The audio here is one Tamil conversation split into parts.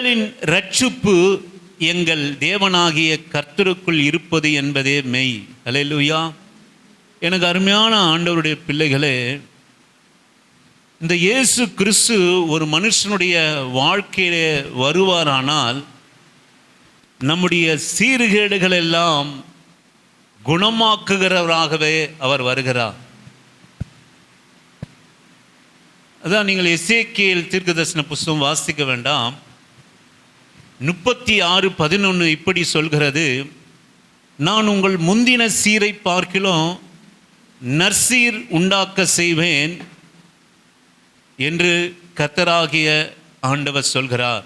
இஸ்ரவேலின் இரட்சிப்பு எங்கள் தேவனாகிய கர்த்தருக்குள் இருப்பது என்பதே மெய். அல்லேலூயா. எனக்கு அருமையான ஆண்டவருடைய பிள்ளைகளே, இந்த இயேசு கிறிஸ்து ஒரு மனுஷனுடைய வாழ்க்கையிலே வருவாரானால் நம்முடைய சீர்கேடுகள் எல்லாம் குணமாக்குகிறவராகவே அவர் வருகிறார். அதான் நீங்கள் எசேக்கியேல் தீர்க்கதரிசன புஸ்தகம் வாசிக்க வேண்டாம். 36:11 இப்படி சொல்கிறது, நான் உங்கள் முந்தின சீரை பார்க்கிலும் நற்சீர் உண்டாக்க செய்வேன் என்று கர்த்தராகிய ஆண்டவர் சொல்கிறார்.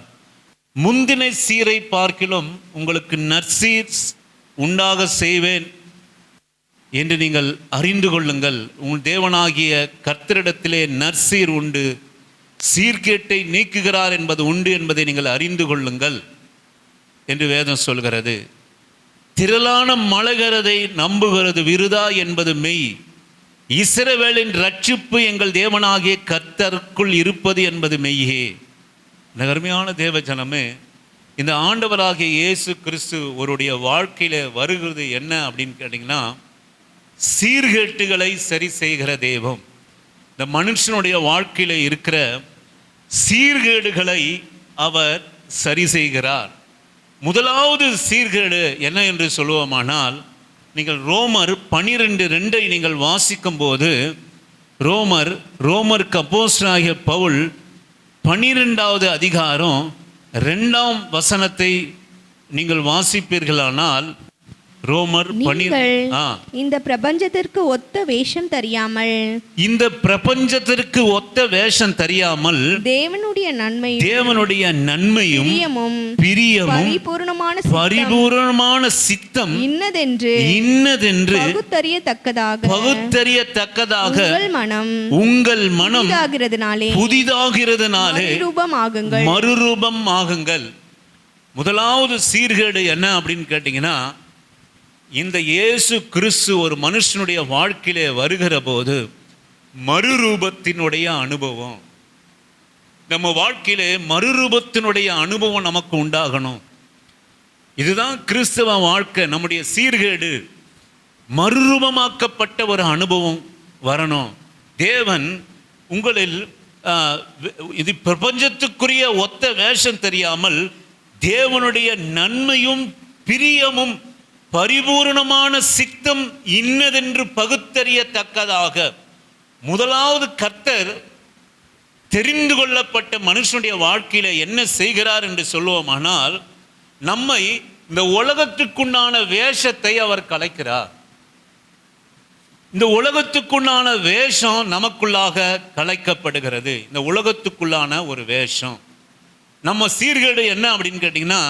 முந்தின சீரை பார்க்கிலும் உங்களுக்கு நற்சீர் உண்டாக செய்வேன் என்று நீங்கள் அறிந்து கொள்ளுங்கள். உங்கள் தேவனாகிய கர்த்தரிடத்திலே நற்சீர் உண்டு, சீர்கேட்டை நீக்குகிறார் என்பது உண்டு என்பதை நீங்கள் அறிந்து கொள்ளுங்கள் என்று வேதம் சொல்கிறது. திரளான மலைகிறதை நம்புகிறது விருதா என்பது மெய். இஸ்ரவேலின் இரட்சிப்பு எங்கள் தேவனாகிய கர்த்தருக்குள் இருப்பது என்பது மெய்யே. அருமையான தேவ ஜனமே, இந்த ஆண்டவராகிய இயேசு கிறிஸ்து ஒருடைய வாழ்க்கையில வருகிறது என்ன அப்படின்னு கேட்டிங்கன்னா, சீர்கேட்டுகளை சரி செய்கிற தெய்வம். இந்த மனுஷனுடைய வாழ்க்கையில இருக்கிற சீர்கேடுகளை அவர் சரி செய்கிறார். முதலாவது சீர்கேடு என்ன என்று சொல்லுவோமானால், நீங்கள் ரோமர் 12:2 நீங்கள் வாசிக்கும் போது, ரோமருக்கு அப்போஸ்தலனாகிய பவுல் 12வது அதிகாரம் 2ஆம் வசனத்தை நீங்கள் வாசிப்பீர்களானால், ரோமர் இந்த பிரபஞ்சத்திற்கு ஒத்த வேஷம் தெரியாமல், இந்த பிரபஞ்சத்திற்கு ஒத்த வேஷம் தெரியாமல் தேவனுடைய நன்மையும் பிரியமும் பரிபூரணமான சித்தம் இன்னதென்று பகுத்தறியத்தக்கதாக உங்கள் மனம் புதிதாகிறதுனாலே மறுரூபம் ஆகுங்கள். முதலாவது சீர்கேடு என்ன அப்படின்னு கேட்டீங்கன்னா, இந்த இயேசு கிறிஸ்து ஒரு மனுஷனுடைய வாழ்க்கையிலே வருகிற போது மறுரூபத்தினுடைய அனுபவம், நம்ம வாழ்க்கையிலே மறுரூபத்தினுடைய அனுபவம் நமக்கு உண்டாகணும். இதுதான் கிறிஸ்தவ வாழ்க்கை. நம்முடைய சீர்கேடு மறுரூபமாக்கப்பட்ட ஒரு அனுபவம் வரணும். தேவன் உங்களில் இது பிரபஞ்சத்துக்குரிய ஒத்த வேஷம் தெரியாமல் தேவனுடைய நன்மையும் பிரியமும் பரிபூர்ணமான சித்தம் இன்னதென்று பகுத்தறியத்தக்கதாக முதலாவது கர்த்தர் தெரிந்து கொள்ளப்பட்ட மனுஷனுடைய வாழ்க்கையில என்ன செய்கிறார் என்று சொல்லுவோமானால், நம்மை இந்த உலகத்துக்குண்டான வேஷத்தை அவர் கலைக்கிறார். இந்த உலகத்துக்குண்டான வேஷம் நமக்குள்ளாக கலைக்கப்படுகிறது. இந்த உலகத்துக்குள்ளான ஒரு வேஷம். நம்ம சீர்கேடு என்ன அப்படின்னு கேட்டிங்கன்னா,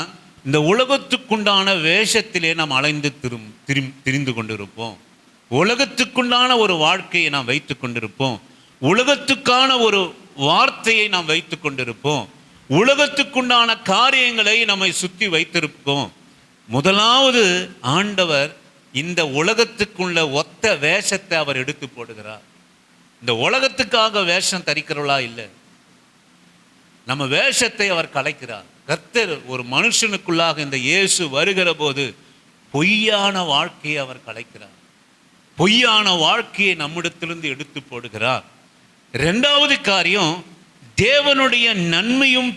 இந்த உலகத்துக்குண்டான வேஷத்திலே நாம் அலைந்து திரிந்து கொண்டிருப்போம். உலகத்துக்குண்டான ஒரு வாழ்க்கையை நாம் வைத்து கொண்டிருப்போம். உலகத்துக்கான ஒரு வார்த்தையை நாம் வைத்து கொண்டிருப்போம். உலகத்துக்குண்டான காரியங்களை நம்மை சுற்றி வைத்திருப்போம். முதலாவது ஆண்டவர் இந்த உலகத்துக்குள்ள ஒத்த வேஷத்தை அவர் எடுத்து போடுகிறார். இந்த உலகத்துக்காக வேஷம் தரிக்கிறவளா இல்லை, நம்ம வேஷத்தை அவர் கலைக்கிறார். கர்த்தர் ஒரு மனுஷனுக்குள்ளாக இந்த இயேசு வருகிற போது பொய்யான வாழ்க்கையை அவர் கலைக்கிறார். பொய்யான வாழ்க்கையை நம்மிடத்திலிருந்து எடுத்து போடுகிறார். இரண்டாவது காரியம், தேவனுடைய நன்மையும்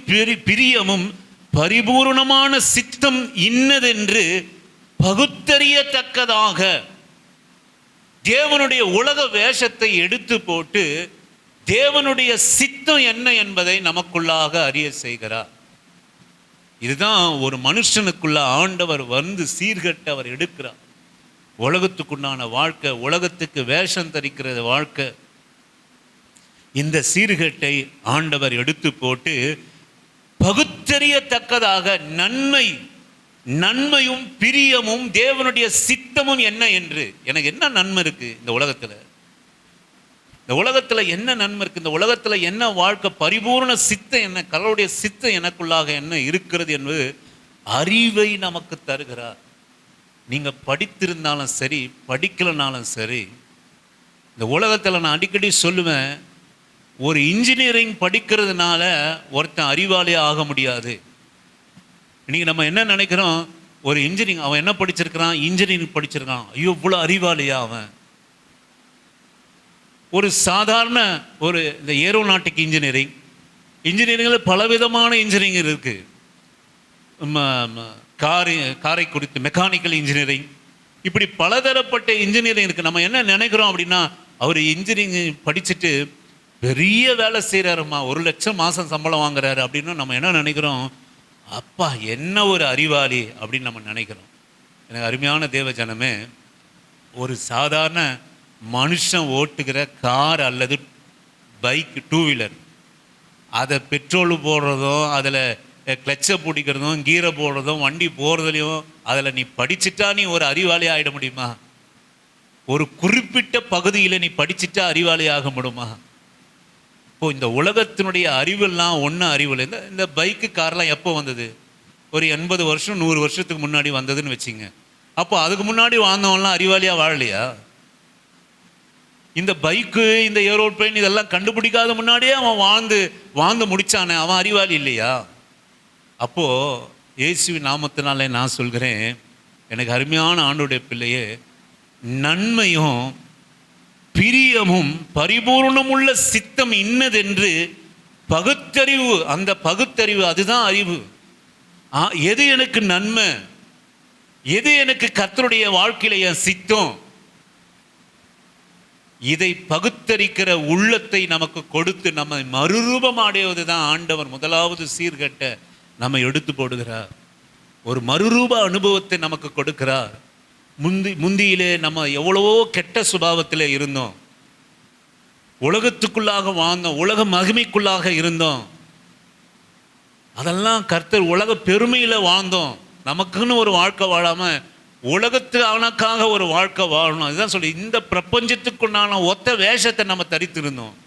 பிரியமும் பரிபூர்ணமான சித்தம் இன்னதென்று பகுத்தறியத்தக்கதாக தேவனுடைய உலக வேஷத்தை எடுத்து போட்டு தேவனுடைய சித்தம் என்ன என்பதை நமக்குள்ளாக அறிய செய்கிறார். இதுதான் ஒரு மனுஷனுக்குள்ள ஆண்டவர் வந்து சீர்கட்டு அவர் எடுக்கிறார். உலகத்துக்குண்டான வாழ்க்கை, உலகத்துக்கு வேஷம் தரிக்கிற வாழ்க்கை, இந்த சீர்கேட்டை ஆண்டவர் எடுத்து போட்டு பகுத்தறியத்தக்கதாக நன்மையும் பிரியமும் தேவனுடைய சித்தமும் என்ன என்று. எனக்கு என்ன நன்மை இருக்கு இந்த உலகத்துல? இந்த உலகத்துல என்ன நன்மை இருக்கு? இந்த உலகத்துல என்ன வாழ்க்கை? பரிபூர்ண சித்தம் என்ன? கடவுளுடைய சித்தம் எனக்குள்ளாக என்ன இருக்கிறது என்பது அறிவை நமக்கு தருகிறார். நீங்க படித்திருந்தாலும் சரி, படிக்கலனாலும் சரி, இந்த உலகத்துல நான் அடிக்கடி சொல்லுவேன், ஒரு இன்ஜினியரிங் படிக்கிறதுனால ஒருத்தன் அறிவாளியே ஆக முடியாது. இன்னைக்கு நம்ம என்ன நினைக்கிறோம், ஒரு இன்ஜினியரிங் அவன் என்ன படிச்சிருக்கிறான், இன்ஜினியரிங் படிச்சிருக்கான், ஐயோ இவ்வளோ அறிவாளியா அவன். ஒரு சாதாரண ஒரு இந்த ஏரோநாட்டிக் இன்ஜினியரிங்கில் பலவிதமான இன்ஜினியரிங் இருக்குது. காரை குறித்து மெக்கானிக்கல் இன்ஜினியரிங், இப்படி பலதரப்பட்ட இன்ஜினியரிங் இருக்குது. நம்ம என்ன நினைக்கிறோம் அப்படின்னா, அவர் இன்ஜினியரிங் படிச்சுட்டு பெரிய வேலை செய்கிறாருமா, 1,00,000 மாதம் சம்பளம் வாங்குறாரு அப்படின்னு நம்ம என்ன நினைக்கிறோம், அப்பா என்ன ஒரு அறிவாளி அப்படின்னு நம்ம நினைக்கிறோம். எனக்கு அருமையான தேவ ஜனமே, ஒரு சாதாரண மனுஷன் ஓட்டுகிற கார் அல்லது பைக், 2 வீலர், அதை பெட்ரோல் போடுறதும், அதில் கிளச்சை பிடிக்கிறதும், கீரை போடுறதும், வண்டி போகிறதுலையும், அதில் நீ படிச்சுட்டா நீ ஒரு அறிவாளி ஆகிட முடியுமா? ஒரு குறிப்பிட்ட பகுதியில் நீ படிச்சுட்டா அறிவாளி ஆக முடியுமா? இப்போது இந்த உலகத்தினுடைய அறிவெல்லாம் ஒன்றும் அறிவில். இந்த பைக்கு கார்லாம் எப்போ வந்தது? ஒரு 80 வருஷம் 100 வருஷத்துக்கு முன்னாடி வந்ததுன்னு வச்சுங்க. அப்போ அதுக்கு முன்னாடி வாழ்ந்தவன்லாம் அறிவாளியாக வாழலையா? இந்த பைக்கு, இந்த ஏரோப்ளேன் இதெல்லாம் கண்டுபிடிக்காத முன்னாடியே அவன் வாழ்ந்து முடிச்சானே, அவன் அறிவாளி இல்லையா? அப்போது இயேசுவின் நாமத்தினாலே நான் சொல்கிறேன், எனக்கு அருமையான ஆண்டோடைய பிள்ளையே, நன்மையும் பிரியமும் பரிபூர்ணமுள்ள சித்தம் இன்னதென்று பகுத்தறிவு, அந்த பகுத்தறிவு அதுதான் அறிவு. எது எனக்கு நன்மை, எது எனக்கு கர்த்தருடைய வாழ்க்கையில என் சித்தம், இதை பகுத்தறிக்கிற உள்ளத்தை நமக்கு கொடுத்து நம்மை மறுரூபமாடுவது தான் ஆண்டவர் முதலாவது சீர்கட்ட நம்ம எடுத்து போடுகிறார். ஒரு மறுரூப அனுபவத்தை நமக்கு கொடுக்கிறார். முந்தியிலே நம்ம எவ்வளவோ கெட்ட சுபாவத்தில் இருந்தோம், உலகத்துக்குள்ளாக வாழ்ந்தோம், உலக மகிமைக்குள்ளாக இருந்தோம். அதெல்லாம் கர்த்தர் உலக பெருமையில் வாழ்ந்தோம். நமக்குன்னு ஒரு வாழ்க்கை வாழாமல் உலகத்துக்காக ஒரு வாழ்க்கை வாழணும். அதுதான் சொல்லி இந்த பிரபஞ்சத்துக்குண்டான ஒத்த வேஷத்தை நம்ம தரித்திருந்தோம்.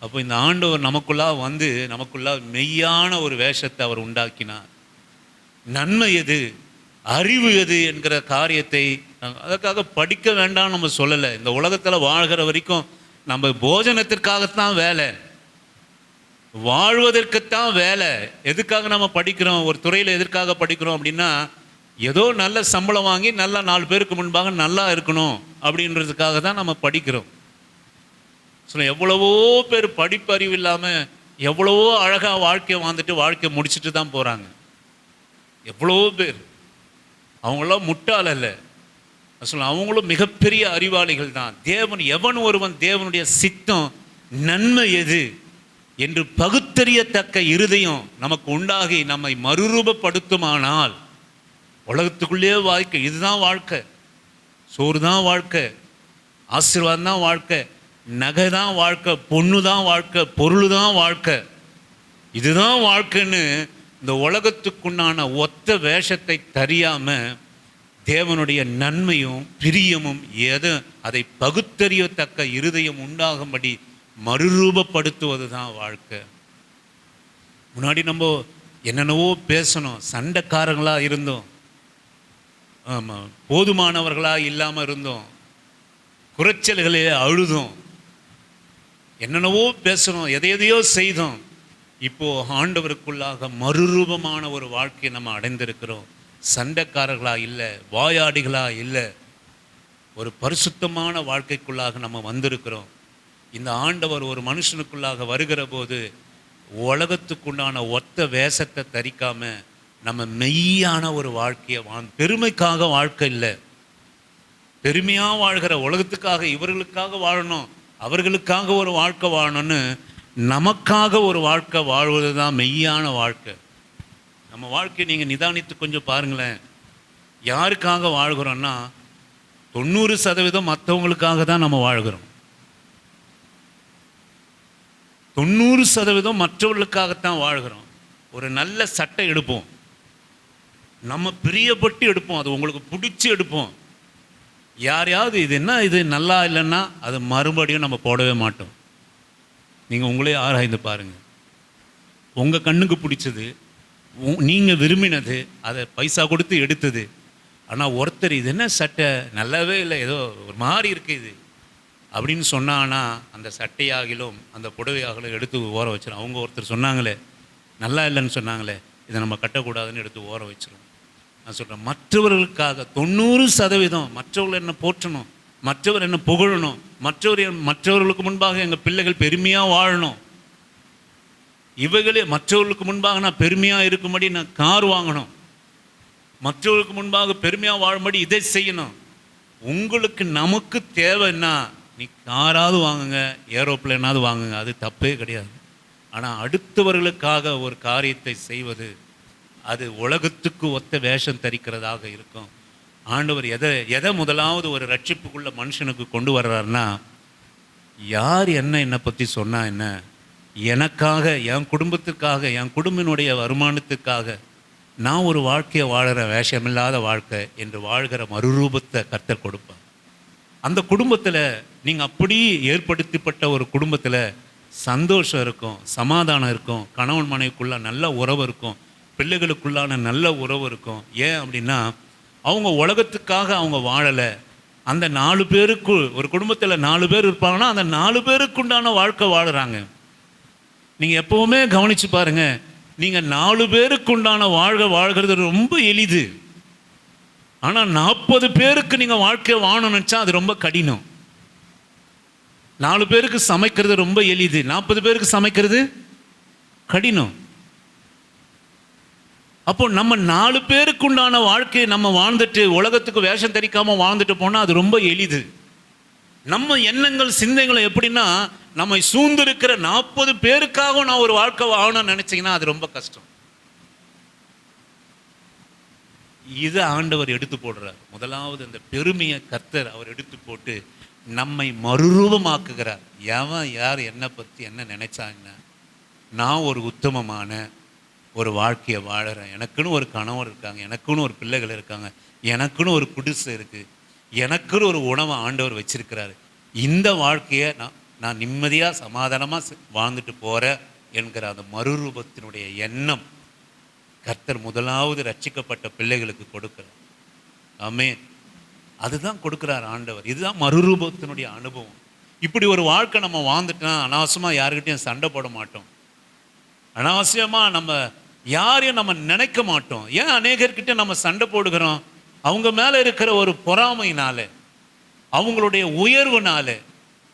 அப்போ இந்த ஆண்டவர் நமக்குள்ளா மெய்யான ஒரு வேஷத்தை அவர் உண்டாக்கினார். நன்மை எது, அறிவு எது என்கிற காரியத்தை அதற்காக படிக்க வேண்டாம் நம்ம சொல்லலை. இந்த உலகத்தில் வாழ்கிற வரைக்கும் நம்ம போஜனத்திற்காகத்தான் வேலை, வாழ்வதற்குத்தான் வேலை. எதுக்காக நம்ம படிக்கிறோம், ஒரு துறையில் எதற்காக படிக்கிறோம் அப்படின்னா, ஏதோ நல்ல சம்பளம் வாங்கி நல்லா 4 பேருக்கு முன்பாக நல்லா இருக்கணும் அப்படின்றதுக்காக தான் நம்ம படிக்கிறோம். எவ்வளவோ பேர் படிப்பறிவு இல்லாமல் எவ்வளவோ அழகாக வாழ்க்கையை வாழ்க்கையை முடிச்சுட்டு தான் போகிறாங்க. எவ்வளவோ பேர், அவங்களாம் முட்டாள் அல்ல, அவங்களும் மிகப்பெரிய அறிவாளிகள் தான். எவன் ஒருவன் தேவனுடைய சித்தம் நன்மை எது என்று பகுத்தறியத்தக்க இருதயம் நமக்கு உண்டாகி நம்மை மறுரூபப்படுத்துமானால், உலகத்துக்குள்ளே வாழ்க்கை இதுதான் வாழ்க்கை, சோறு தான் வாழ்க்கை, ஆசீர்வாதம் தான் வாழ்க்கை, நகை தான் வாழ்க்கை, பொண்ணு தான் வாழ்க்கை, பொருள் தான் வாழ்க்கை, இதுதான் வாழ்க்கைன்னு இந்த உலகத்துக்குண்டான ஒத்த வேஷத்தை தெரியாமல் தேவனுடைய நன்மையும் பிரியமும் அதை பகுத்தறியத்தக்க இருதயம் உண்டாகும்படி மறுரூபப்படுத்துவது தான் வாழ்க்கை. முன்னாடி நம்ம என்னென்னவோ பேசணும், சண்டைக்காரங்களாக இருந்தோம், ஆமாம், போதுமானவர்களாக இல்லாமல் இருந்தோம், குறைச்சல்களே அழுதோம், என்னென்னவோ பேசணும், எதையோ செய்தோம். இப்போது ஆண்டவருக்குள்ளாக மறுரூபமான ஒரு வாழ்க்கையை நம்ம அடைந்திருக்கிறோம். சண்டைக்காரர்களாக இல்லை, வாயாடிகளாக இல்லை, ஒரு பரிசுத்தமான வாழ்க்கைக்குள்ளாக நம்ம வந்திருக்கிறோம். இந்த ஆண்டவர் ஒரு மனுஷனுக்குள்ளாக வருகிற போது உலகத்துக்குண்டான ஒத்த வேஷத்தை தரிக்காமல் நம்ம மெய்யான ஒரு வாழ்க்கையை பெருமைக்காக வாழ்க்கை இல்லை, பெருமையாக வாழ்கிற உலகத்துக்காக இவர்களுக்காக வாழணும், அவர்களுக்காக ஒரு வாழ்க்கை வாழணும்னு நமக்காக ஒரு வாழ்க்கை வாழ்வது தான் மெய்யான வாழ்க்கை. நம்ம வாழ்க்கையை நீங்கள் நிதானித்து கொஞ்சம் பாருங்களேன். யாருக்காக வாழ்கிறோன்னா 90% மற்றவங்களுக்காக தான் நம்ம வாழ்கிறோம். 90% மற்றவர்களுக்காகத்தான் வாழ்கிறோம். ஒரு நல்ல சட்டை எடுப்போம், நம்ம பிரியப்பட்டு எடுப்போம், அது உங்களுக்கு பிடிச்சி எடுப்போம். யாரையாவது இது நல்லா இல்லைன்னா அது மறுபடியும் நம்ம போடவே மாட்டோம். நீங்கள் உங்களே ஆராய்ந்து பாருங்கள். உங்கள் கண்ணுக்கு பிடிச்சது, நீங்கள் விரும்பினது, அதை பைசா கொடுத்து எடுத்தது. ஆனால் ஒருத்தர் இது என்ன சட்டை நல்லாவே இல்லை, ஏதோ ஒரு மாதிரி இருக்குது இது அப்படின்னு சொன்னான்னா அந்த சட்டையாகிலும் அந்த புடவையாகலும் எடுத்து ஓர வச்சிடும். அவங்க ஒருத்தர் சொன்னாங்களே, நல்லா இல்லைன்னு சொன்னாங்களே, இதை நம்ம கட்டக்கூடாதுன்னு எடுத்து ஓரம் வச்சிருவோம். நான் சொல்கிறேன், மற்றவர்களுக்காக 90% மற்றவர்கள் என்ன போற்றணும், மற்றவர் என்ன புகழணும், மற்றவர்களுக்கு முன்பாக எங்கள் பிள்ளைகள் பெருமையாக வாழணும், இவைகளே மற்றவர்களுக்கு முன்பாக நான் பெருமையாக இருக்கும்படி நான் கார் வாங்கணும், மற்றவர்களுக்கு முன்பாக பெருமையாக வாழும்படி இதை செய்யணும். உங்களுக்கு நமக்கு தேவைன்னா நீ காராவது வாங்குங்க, ஏரோப்ளேனாவது வாங்குங்க, அது தப்பே கிடையாது. ஆனால் அடுத்தவர்களுக்காக ஒரு காரியத்தை செய்வது அது உலகத்துக்கு ஒத்த வேஷம் தரிக்கிறதாக இருக்கும். ஆண்டவர் எதை முதலாவது ஒரு ரட்சிப்புக்குள்ள மனுஷனுக்கு கொண்டு வர்றாருன்னா, யார் என்னை பற்றி சொன்னா என்ன, எனக்காக, என் குடும்பத்துக்காக, என் குடும்பினுடைய வருமானத்துக்காக நான் ஒரு வாழ்க்கையை வாழற வேஷமில்லாத வாழ்க்கை என்று வாழ்கிற மறுரூபத்தை கர்த்தர் கொடுப்பார். அந்த குடும்பத்தில் நீங்கள் அப்படி ஏற்படுத்தப்பட்ட ஒரு குடும்பத்தில் சந்தோஷம் இருக்கும், சமாதானம் இருக்கும், கணவன் மனைவிக்குள்ள நல்ல உறவு இருக்கும், பிள்ளைகளுக்குள்ளான நல்ல உறவு இருக்கும். ஏன் அப்படின்னா அவங்க உலகத்துக்காக அவங்க வாழலை. அந்த 4 பேருக்கு, ஒரு குடும்பத்தில் 4 பேர் இருப்பாங்கன்னா அந்த 4 பேருக்குண்டான வாழ்க்கை வாழுறாங்க. நீங்கள் எப்போவுமே கவனித்து பாருங்கள், நீங்கள் 4 பேருக்குண்டான வாழ்கிறது ரொம்ப எளிது. ஆனால் 40 பேருக்கு நீங்கள் வாழ்க்கையை வாழணும்னு நினச்சா அது ரொம்ப கடினம். 4 பேருக்கு சமைக்கிறது ரொம்ப எளிது, 40 பேருக்கு சமைக்கிறது கடினம். அப்போ நம்ம 4 பேருக்குண்டான வாழ்க்கையை நம்ம வாழ்ந்துட்டு உலகத்துக்கு வேஷம் தெரிக்காமல் வாழ்ந்துட்டு போனால் அது ரொம்ப எளிது. நம்ம எண்ணங்கள் சிந்தனைகள் எப்படின்னா, நம்மை சூழ்ந்திருக்கிற 40 பேருக்காக நான் ஒரு வாழ்க்கை வாழணும்னு நினைச்சீங்கன்னா அது ரொம்ப கஷ்டம். இதை ஆண்டவர் எடுத்து போடுறார். முதலாவது அந்த பெருமையை கர்த்தர் அவர் எடுத்து போட்டு நம்மை மறுரூபமாக்குகிறார். யார் என்னை பற்றி என்ன நினைச்சா என்ன, நான் ஒரு உத்தமமான ஒரு வாழ்க்கையை வாழறேன், எனக்குன்னு ஒரு கணவர் இருக்காங்க, எனக்குன்னு ஒரு பிள்ளைகள் இருக்காங்க, எனக்குன்னு ஒரு குடிசை இருக்குது, எனக்குன்னு ஒரு உணவை ஆண்டவர் வச்சிருக்கிறாரு, இந்த வாழ்க்கையை நான் நிம்மதியாக சமாதானமாக வாழ்ந்துட்டு போகிறேன் என்கிற அந்த மறுரூபத்தினுடைய எண்ணம் கர்த்தர் முதலாவது ரட்சிக்கப்பட்ட பிள்ளைகளுக்கு கொடுக்கிறார். ஆமென். அதுதான் கொடுக்குறார் ஆண்டவர். இதுதான் மறுரூபத்தினுடைய அனுபவம். இப்படி ஒரு வாழ்க்கை நம்ம வாழ்ந்துட்டோம்னா அனாவசியமாக யாருக்கிட்டையும் சண்டை போட மாட்டோம், அனாவசியமாக நம்ம யாரையும் நம்ம நினைக்க மாட்டோம். ஏன் அநேகர்கிட்ட நம்ம சண்டை போடுகிறோம்? அவங்க மேலே இருக்கிற ஒரு பொறாமையினால, அவங்களுடைய உயர்வுனால.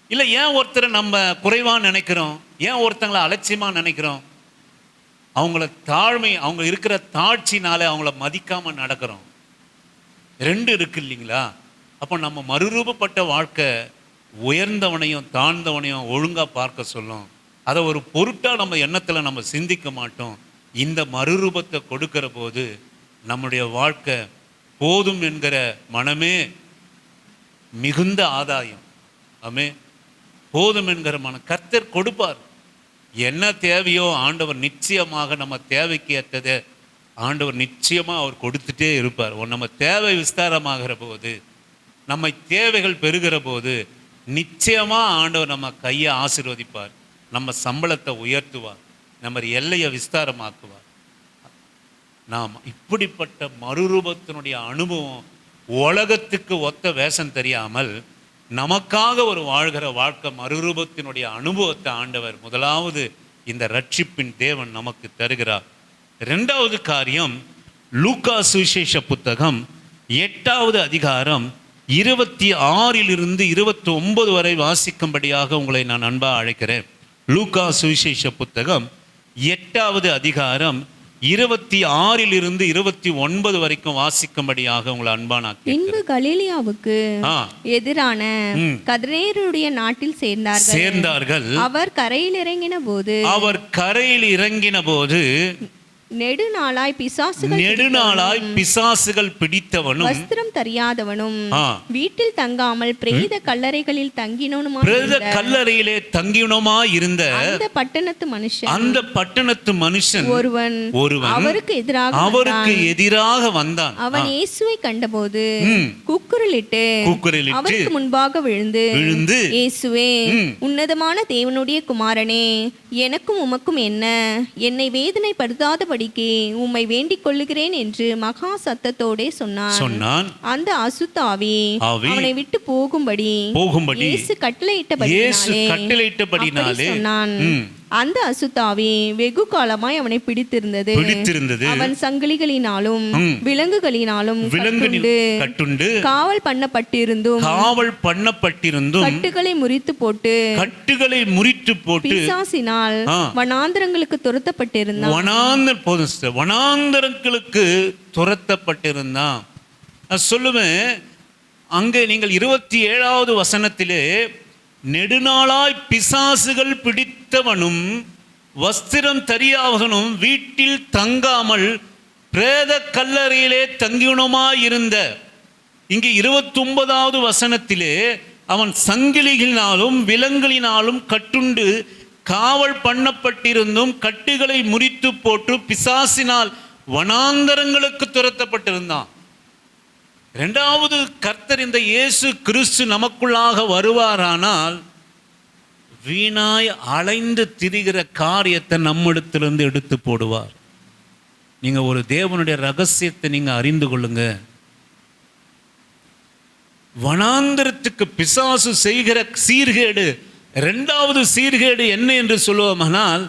இல்லை, ஏன் ஒருத்தரை நம்ம குறைவாக நினைக்கிறோம், ஏன் ஒருத்தங்களை அலட்சியமாக நினைக்கிறோம்? அவங்க இருக்கிற தாட்சினால அவங்கள மதிக்காமல் நடக்கிறோம். 2 இருக்கு இல்லைங்களா? அப்போ நம்ம மறுரூபப்பட்ட வாழ்க்கை உயர்ந்தவனையும் தாழ்ந்தவனையும் ஒழுங்காக பார்க்க சொல்லும். அதை ஒரு பொருட்டாக நம்ம எண்ணத்தில் நம்ம சிந்திக்க மாட்டோம். இந்த மறுரூபத்தை கொடுக்கிற போது நம்முடைய வாழ்க்கை போதும் என்கிற மனமே மிகுந்த ஆதாயம். ஆமே, போதும் என்கிற மனம் கர்த்தர் கொடுப்பார். என்ன தேவையோ ஆண்டவர் நிச்சயமாக நம்ம தேவைக்கு ஏற்றதை ஆண்டவர் நிச்சயமாக அவர் கொடுத்துட்டே இருப்பார். நம்ம தேவை விஸ்தாரமாகிற போது, நம்ம தேவைகள் பெருகிற போது நிச்சயமாக ஆண்டவர் நம்ம கையை ஆசீர்வதிப்பார், நம்ம சம்பளத்தை உயர்த்துவார், நம்ம எல்லையை விஸ்தாரமாக்குவார். நாம் இப்படிப்பட்ட மறுரூபத்தினுடைய அனுபவம் உலகத்துக்கு ஒத்த வேஷம் தெரியாமல் நமக்காக ஒரு வாழ்கிற வாழ்க்கை மறுரூபத்தினுடைய அனுபவத்தை ஆண்டவர் முதலாவது இந்த ரட்சிப்பின் தேவன் நமக்கு தருகிறார். 2வது காரியம், லூக்கா சுவிசேஷ புத்தகம் 8வது அதிகாரம் 26 - 29 வரை வாசிக்கும்படியாக உங்களை நான் அன்பாக அழைக்கிறேன். லூக்கா சுவிசேஷ புத்தகம் 8வது அதிகாரம் 26 - 29 வரைக்கும் வாசிக்கும்படியாக உங்களை அன்பான. பின்பு கலிலேயாவுக்கு எதிரான கதரேயருடைய நாட்டில் சேர்ந்தார்கள். அவர் கரையில் இறங்கின போது நெடுநாளாய் பிசாசுகள் பிடித்தவனும் வஸ்திரம் தெரியாதவனும் வீட்டில் தங்காமல் பிரேத கல்லறைகளில் கல்லறையிலே தங்கினோமாய் இருந்த அந்த பட்டணத்து மனுஷன் ஒருவன் அவருக்கு எதிராக வந்தான். அவன் இயேசுவை கண்டபோது கூக்குரலிட்டு அவருக்கு முன்பாக விழுந்து இயேசுவே, உன்னதமான தேவனுடைய குமாரனே, எனக்கும் உமக்கும் என்ன, என்னை வேதனைப்படுத்தாத உம்மை வேண்டிக் கொள்ளுகிறேன் என்று மகா சத்தத்தோடே சொன்னான். அந்த அசுத்த ஆவி அவனை விட்டு போகும்படி இயேசு கட்டளையிட்டபடினாலே சொன்னான். அந்த அசுத்தாவி வெகு காலமாய் அவனை பிடித்திருந்தது. அவன் சங்கிலிகளினாலும் விலங்குகளினாலும் கட்டுண்டு காவல் பண்ணப்பட்டிருந்தும் கட்டுகளை முறித்து போட்டு பிசாசினால் வனாந்தரங்களுக்கு துரத்தப்பட்டிருந்தான். சொல்லுவேன், அங்கே நீங்கள் 27வது வசனத்திலே, நெடுநாளாய் பிசாசுகள் பிடித்தவனும் வஸ்திரம் தரியாதவனும் வீட்டில் தங்காமல் பிரேத கல்லறையிலே தங்கியுணமாயிருந்த, இங்கே 29வது வசனத்திலே அவன் சங்கிலிகளினாலும் விலங்குகளினாலும் கட்டுண்டு காவல் பண்ணப்பட்டிருந்தும் கட்டுகளை முறித்து போட்டு பிசாசினால் வனாந்தரங்களுக்கு துரத்தப்பட்டிருந்தான். இரண்டாவது, கர்த்தர் இந்த இயேசு கிறிஸ்து நமக்குள்ளாக வருவாரானால் வீணாய் அலைந்து திரிகிற காரியத்தை நம்மிடத்திலிருந்து எடுத்து போடுவார். நீங்க ஒரு தேவனுடைய ரகசியத்தை நீங்க அறிந்து கொள்ளுங்க. வனாந்தரத்துக்கு பிசாசு செய்கிற சீர்கேடு, இரண்டாவது சீர்கேடு என்ன என்று சொல்லுவோமானால்,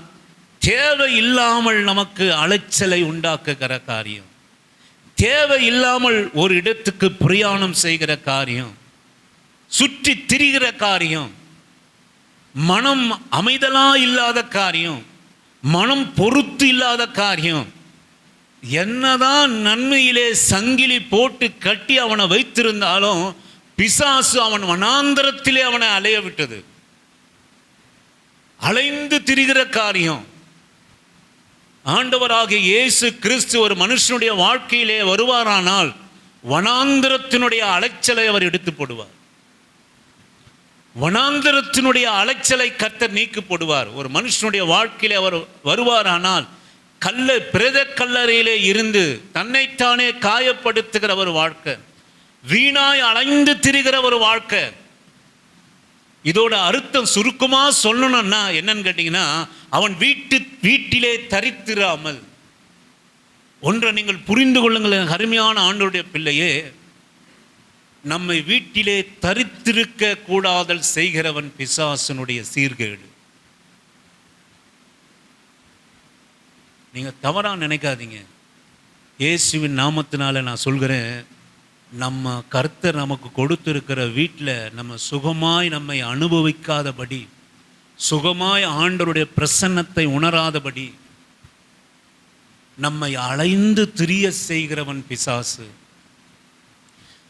தேவை இல்லாமல் நமக்கு அலைச்சலை உண்டாக்குகிற காரியம், தேவை இல்லாமல் ஒரு இடத்துக்கு பிரயாணம் செய்கிற காரியம், சுற்றி திரிகிற காரியம், மனம் அமைதலா இல்லாத காரியம், மனம் பொறுத்து இல்லாத காரியம். என்னதான் நன்மையிலே சங்கிலி போட்டு கட்டி அவனை வைத்திருந்தாலும் பிசாசு அவன் வனாந்தரத்திலே அவனை அலைய விட்டது. அலைந்து திரிகிற காரியம். ஆண்டவராகிய இயேசு கிறிஸ்து ஒரு மனுஷனுடைய வாழ்க்கையிலே வருவாரானால் வனாந்தரத்தினுடைய அலைச்சலை அவர் எடுத்து போடுவார். வனாந்தரத்தினுடைய அலைச்சலை கர்த்தர் நீக்கி போடுவார். ஒரு மனுஷனுடைய வாழ்க்கையிலே அவர் வருவாரானால் பிரேத கல்லறையிலே இருந்து தன்னைத்தானே காயப்படுத்துகிற ஒரு வாழ்க்கை, வீணாய் அலைந்து திரிகிற ஒரு வாழ்க்கை. இதோட அர்த்தம் சுருக்கமா சொல்லணும்னா என்னன்னு கேட்டீங்கன்னா, அவன் வீட்டிலே தரித்திராமல். ஒன்றை நீங்கள் புரிந்து கொள்ளுங்கள் அருமையான ஆண்டவருடைய பிள்ளையே, நம்மை வீட்டிலே தரித்திருக்க கூடாதல் செய்கிறவன் பிசாசனுடைய சீர்கேடு. நீங்க தவறா நினைக்காதீங்க. இயேசுவின் நாமத்தினால நான் சொல்கிறேன், நம்ம கர்த்தர் நமக்கு கொடுத்திருக்கிற வீட்டில் நம்ம சுகமாய் நம்மை அனுபவிக்காதபடி, சுகமாய் ஆண்டவருடைய பிரசன்னத்தை உணராதபடி நம்மை அலைந்து திரிய செய்கிறவன் பிசாசு.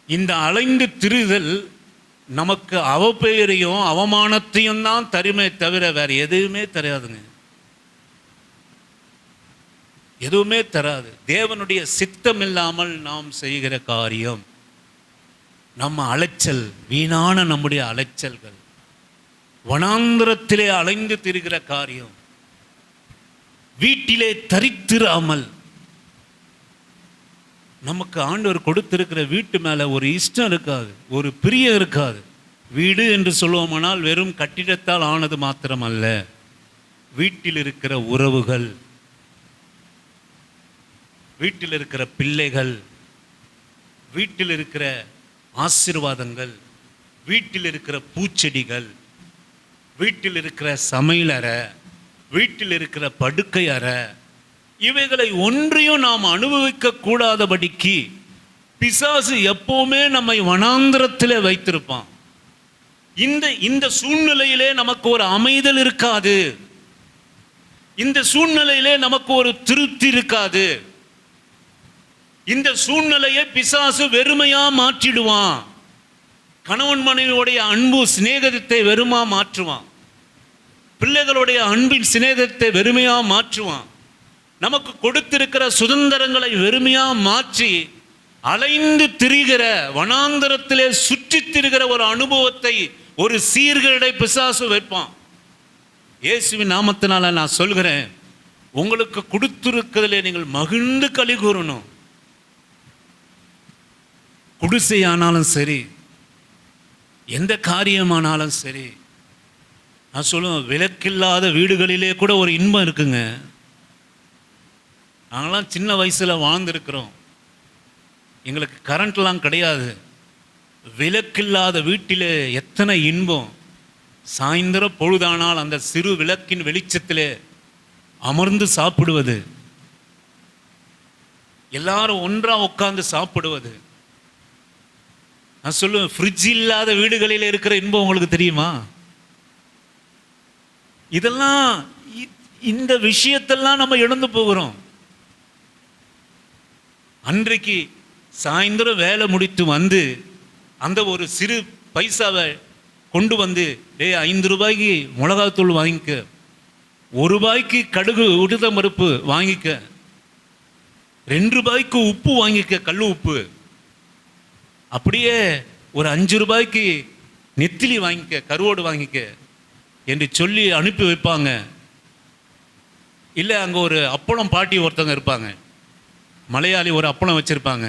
இந்த அலைந்து திரிதல் நமக்கு அவப்பெயரையும் அவமானத்தையும் தான் தருமே தவிர வேற எதுவுமே தராதுங்க. எதுவுமே தராது. தேவனுடைய சித்தம் இல்லாமல் நாம் செய்கிற காரியம், நம்ம அலைச்சல், வீணான நம்முடைய அலைச்சல்கள், வனாந்திரத்திலே அலைந்து திரிகிற காரியம், வீட்டிலே தரித்திராமல். நமக்கு ஆண்டவர் கொடுத்திருக்கிற வீட்டு மேல ஒரு இஷ்டம் இருக்காது, ஒரு பிரியம் இருக்காது. வீடு என்று சொல்லுவோமானால் வெறும் கட்டிடத்தால் ஆனது மாத்திரம் அல்ல, வீட்டில் இருக்கிற உறவுகள், வீட்டில் இருக்கிற பிள்ளைகள், வீட்டில் இருக்கிற ஆசீர்வாதங்கள், வீட்டில் இருக்கிற பூச்செடிகள், வீட்டில் இருக்கிற சமையலறை, வீட்டில் இருக்கிற படுக்கை அறை, இவைகளை ஒன்றையும் நாம் அனுபவிக்க கூடாதபடிக்கு பிசாசு எப்பவுமே நம்மை வனாந்திரத்திலே வைத்திருப்பான். இந்த சூழ்நிலையிலே நமக்கு ஒரு அமைதல் இருக்காது, இந்த சூழ்நிலையிலே நமக்கு ஒரு திருப்தி இருக்காது. இந்த சூழ்நிலையை பிசாசு வெறுமையா மாற்றிடுவான். கணவன் மனைவியுடைய அன்பு சிநேகத்தை வெறுமா மாற்றுவான், பிள்ளைகளுடைய அன்பின் சிநேகத்தை வெறுமையா மாற்றுவான், நமக்கு கொடுத்திருக்கிற சுதந்திரங்களை வெறுமையா மாற்றி அலைந்து திரிகிற வனாந்தரத்திலே சுற்றி திரிகிற ஒரு அனுபவத்தை, ஒரு சீர்கேடை பிசாசு வைப்பான். இயேசுவின் நாமத்தினால நான் சொல்கிறேன், உங்களுக்கு கொடுத்திருக்கிறதிலே நீங்கள் மகிழ்ந்து களி கூறணும். குடிசையானாலும் சரி, எந்த காரியமானாலும் சரி, நான் சொல்லுவேன், விளக்கில்லாத வீடுகளிலே கூட ஒரு இன்பம் இருக்குங்க. நாங்களாம் சின்ன வயசில் வாழ்ந்துருக்கிறோம், எங்களுக்கு கரண்ட்லாம் கிடையாது. விளக்கில்லாத வீட்டில் எத்தனை இன்பம், சாயந்தரம் பொழுதானால் அந்த சிறு விளக்கின் வெளிச்சத்திலே அமர்ந்து சாப்பிடுவது, எல்லாரும் ஒன்றா உட்கார்ந்து சாப்பிடுவது. நான் சொல்லுவேன், ஃப்ரிட்ஜ் இல்லாத வீடுகளில் இருக்கிற இன்பம் உங்களுக்கு தெரியுமா? இதெல்லாம் இந்த விஷயத்தெல்லாம் நம்ம இழந்து போகிறோம். அன்றைக்கு சாயந்தரம் வேலை முடித்து வந்து அந்த ஒரு சிறு பைசாவை கொண்டு வந்து, 5 ரூபாய்க்கு மிளகாத்தூள் வாங்கிக்க, 1 ரூபாய்க்கு கடுகு உளுத்தம் பருப்பு வாங்கிக்க, 2 ரூபாய்க்கு உப்பு வாங்கிக்க, கல் உப்பு, அப்படியே ஒரு 5 ரூபாய்க்கு நெத்திலி வாங்கிக்க, கருவோடு வாங்கிக்க என்று சொல்லி அனுப்பி வைப்பாங்க. இல்லை, அங்கே ஒரு அப்பளம் பாட்டி ஒருத்தவங்க இருப்பாங்க, மலையாளி, ஒரு அப்பளம் வச்சுருப்பாங்க,